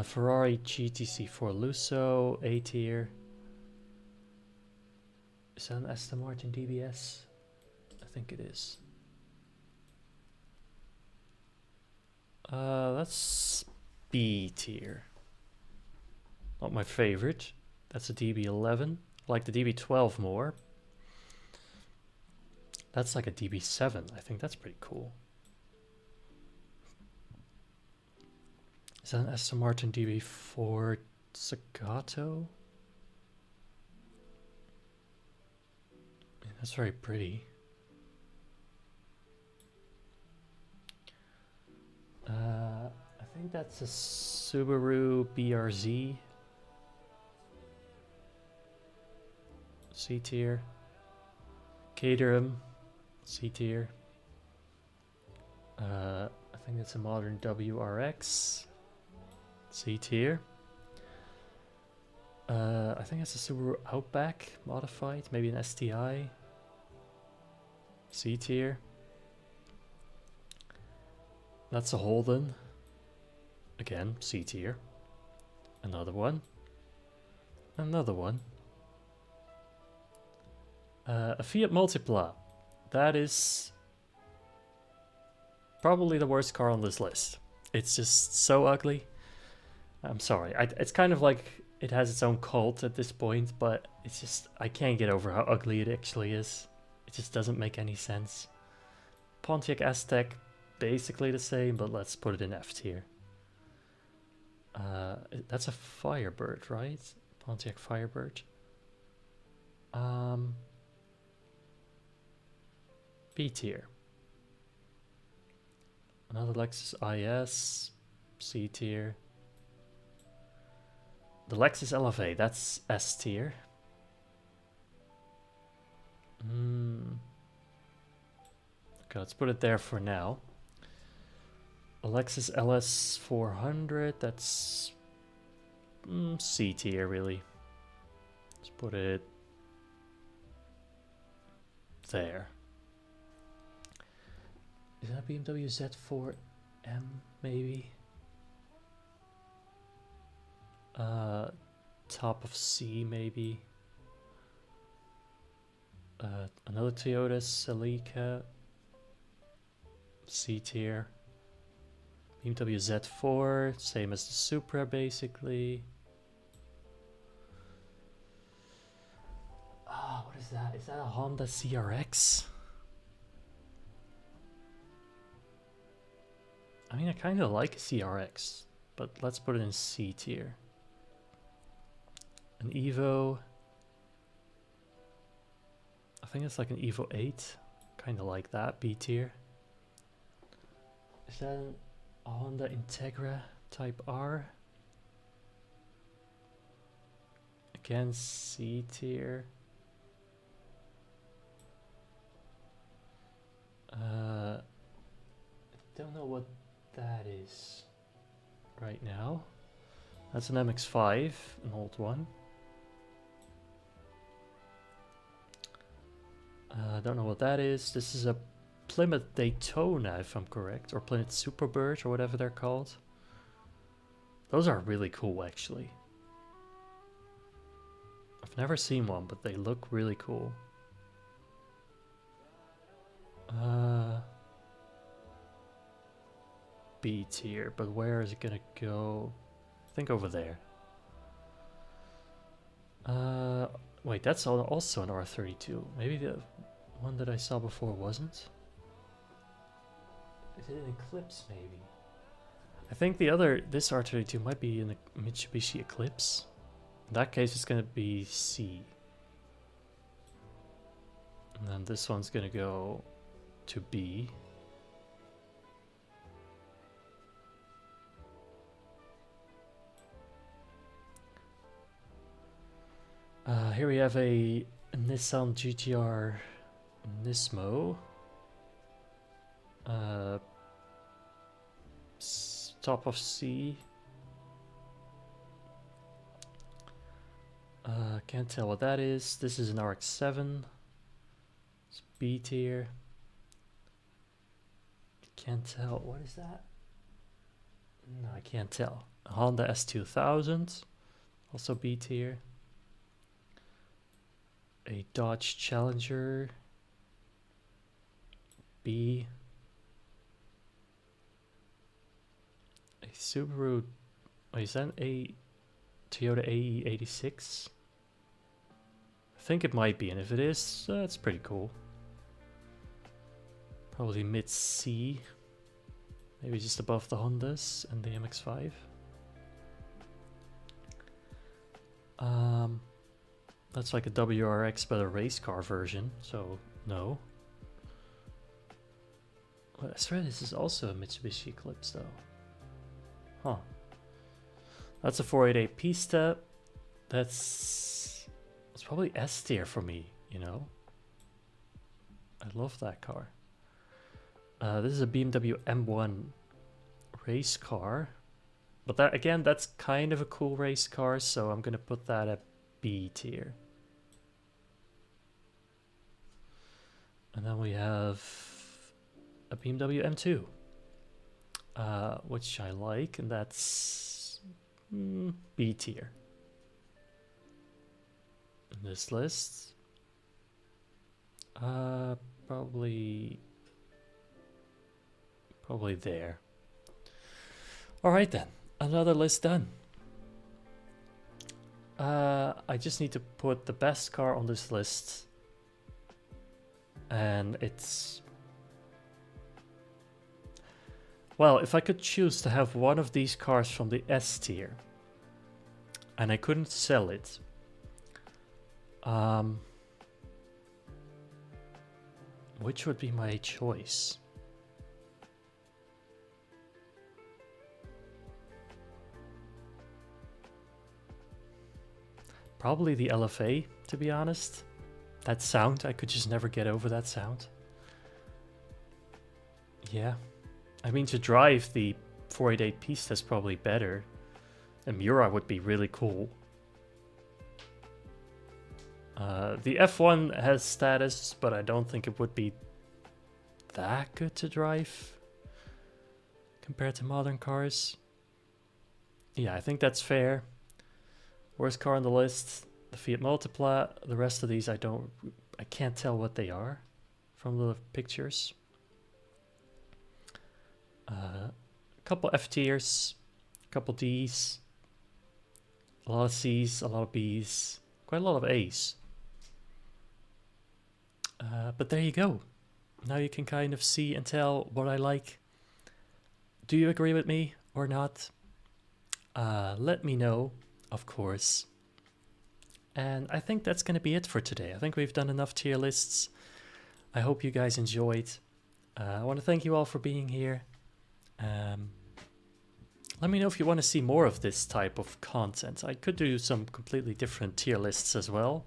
Ferrari GTC4 Lusso, A tier. Is that an Aston Martin DBS? I think it is. That's B tier. Not my favorite. That's a DB11. I like the DB12 more. That's like a DB7. I think that's pretty cool. Is that an Aston Martin DB4 Zagato? Yeah, that's very pretty. I think that's a Subaru BRZ. C tier. Caterham, C tier. I think it's a modern WRX. C tier. I think it's a Subaru Outback modified, maybe an STI. C tier. That's a Holden. Again, C tier. Another one. Another one. A Fiat Multipla. That is probably the worst car on this list. It's just so ugly. I'm sorry. It's kind of like it has its own cult at this point, but it's just, I can't get over how ugly it actually is. It just doesn't make any sense. Pontiac Aztek, basically the same, but let's put it in F tier. That's a Firebird, right? Pontiac Firebird. B tier. Another Lexus IS, C tier. The Lexus LFA, that's S tier. Okay, let's put it there for now. A Lexus LS 400, that's C tier really. Let's put it there. Is that BMW Z4M maybe? Top of C maybe. Another Toyota Celica, C tier. BMW Z4, same as the Supra basically. Ah, what is that? Is that a Honda CRX? I mean, I kind of like a CRX, but let's put it in C tier. An Evo. I think it's like an Evo 8. Kind of like that, B tier. Is that a Honda Integra Type R? Again, C tier. I don't know what that is right now. That's an MX-5, an old one. I don't know what that is. This is a Plymouth Daytona, if I'm correct, or Plymouth Superbird, or whatever they're called. Those are really cool, actually. I've never seen one, but they look really cool. B tier, but where is it gonna go? I think over there. Wait, that's also an R32. Maybe the one that I saw before wasn't? Is it an Eclipse, maybe? I think this R32 might be in a Mitsubishi Eclipse. In that case, it's gonna be C. And then this one's gonna go to B. Here we have a Nissan GTR Nismo. Top of C. Can't tell what that is. This is an RX-7. It's B tier. Can't tell. What is that? No, I can't tell. A Honda S2000. Also B tier. A Dodge Challenger. B. A Subaru. Wait, is that a Toyota AE86? I think it might be, and if it is, it's pretty cool. Probably mid C. Maybe just above the Hondas and the MX-5. That's like a WRX but a race car version, so no. Well, I swear this is also a Mitsubishi Eclipse though. Huh. That's a 488 Pista. It's probably S tier for me, you know. I love that car. This is a BMW M1 race car. But that again, that's kind of a cool race car, so I'm gonna put that at B tier. And then we have a BMW M2, which I like, and that's B tier. In this list, probably there. All right then, another list done. I just need to put the best car on this list. And it's... Well, if I could choose to have one of these cars from the S tier, and I couldn't sell it, which would be my choice? Probably the LFA, to be honest. That sound, I could just never get over that sound. Yeah. I mean, to drive the 488 Pista is probably better. A Miura would be really cool. The F1 has status, but I don't think it would be that good to drive compared to modern cars. Yeah, I think that's fair. Worst car on the list, the Fiat Multipla. The rest of these I can't tell what they are from the pictures. A couple F tiers, a couple Ds, a lot of Cs, a lot of Bs, quite a lot of As. But there you go. Now you can kind of see and tell what I like. Do you agree with me or not? Let me know, of course. And I think that's going to be it for today. I think we've done enough tier lists. I hope you guys enjoyed. I want to thank you all for being here. Let me know if you want to see more of this type of content. I could do some completely different tier lists as well.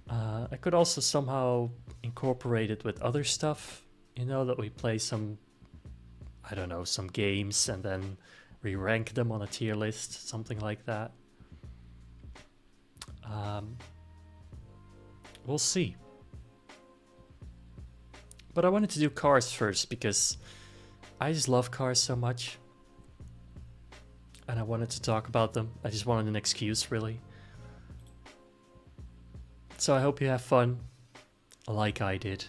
I could also somehow incorporate it with other stuff. You know, that we play some, I don't know, some games and then re-rank them on a tier list, something like that. We'll see. But I wanted to do cars first because I just love cars so much. And I wanted to talk about them. I just wanted an excuse, really. So I hope you have fun, like I did.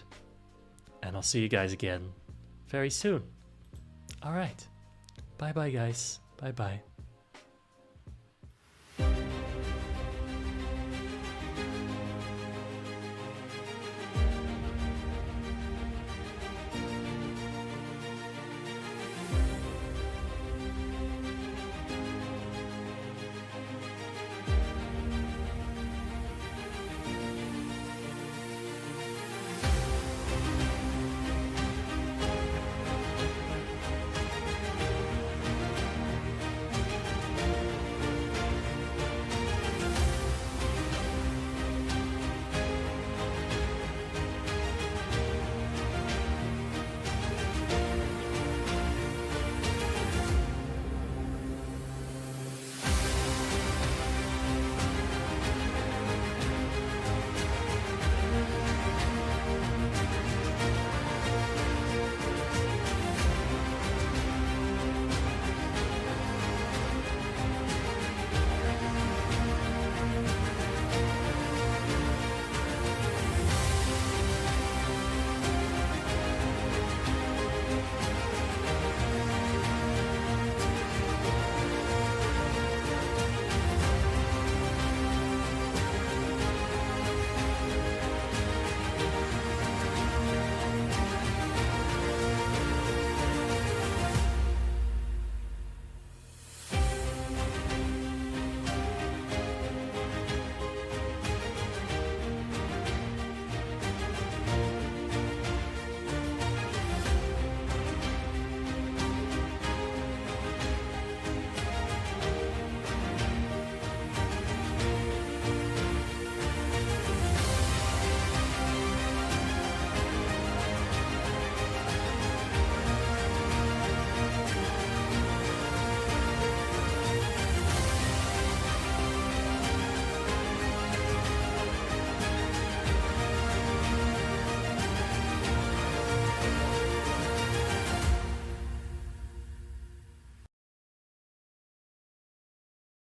And I'll see you guys again very soon. Alright. Bye bye, guys. Bye bye.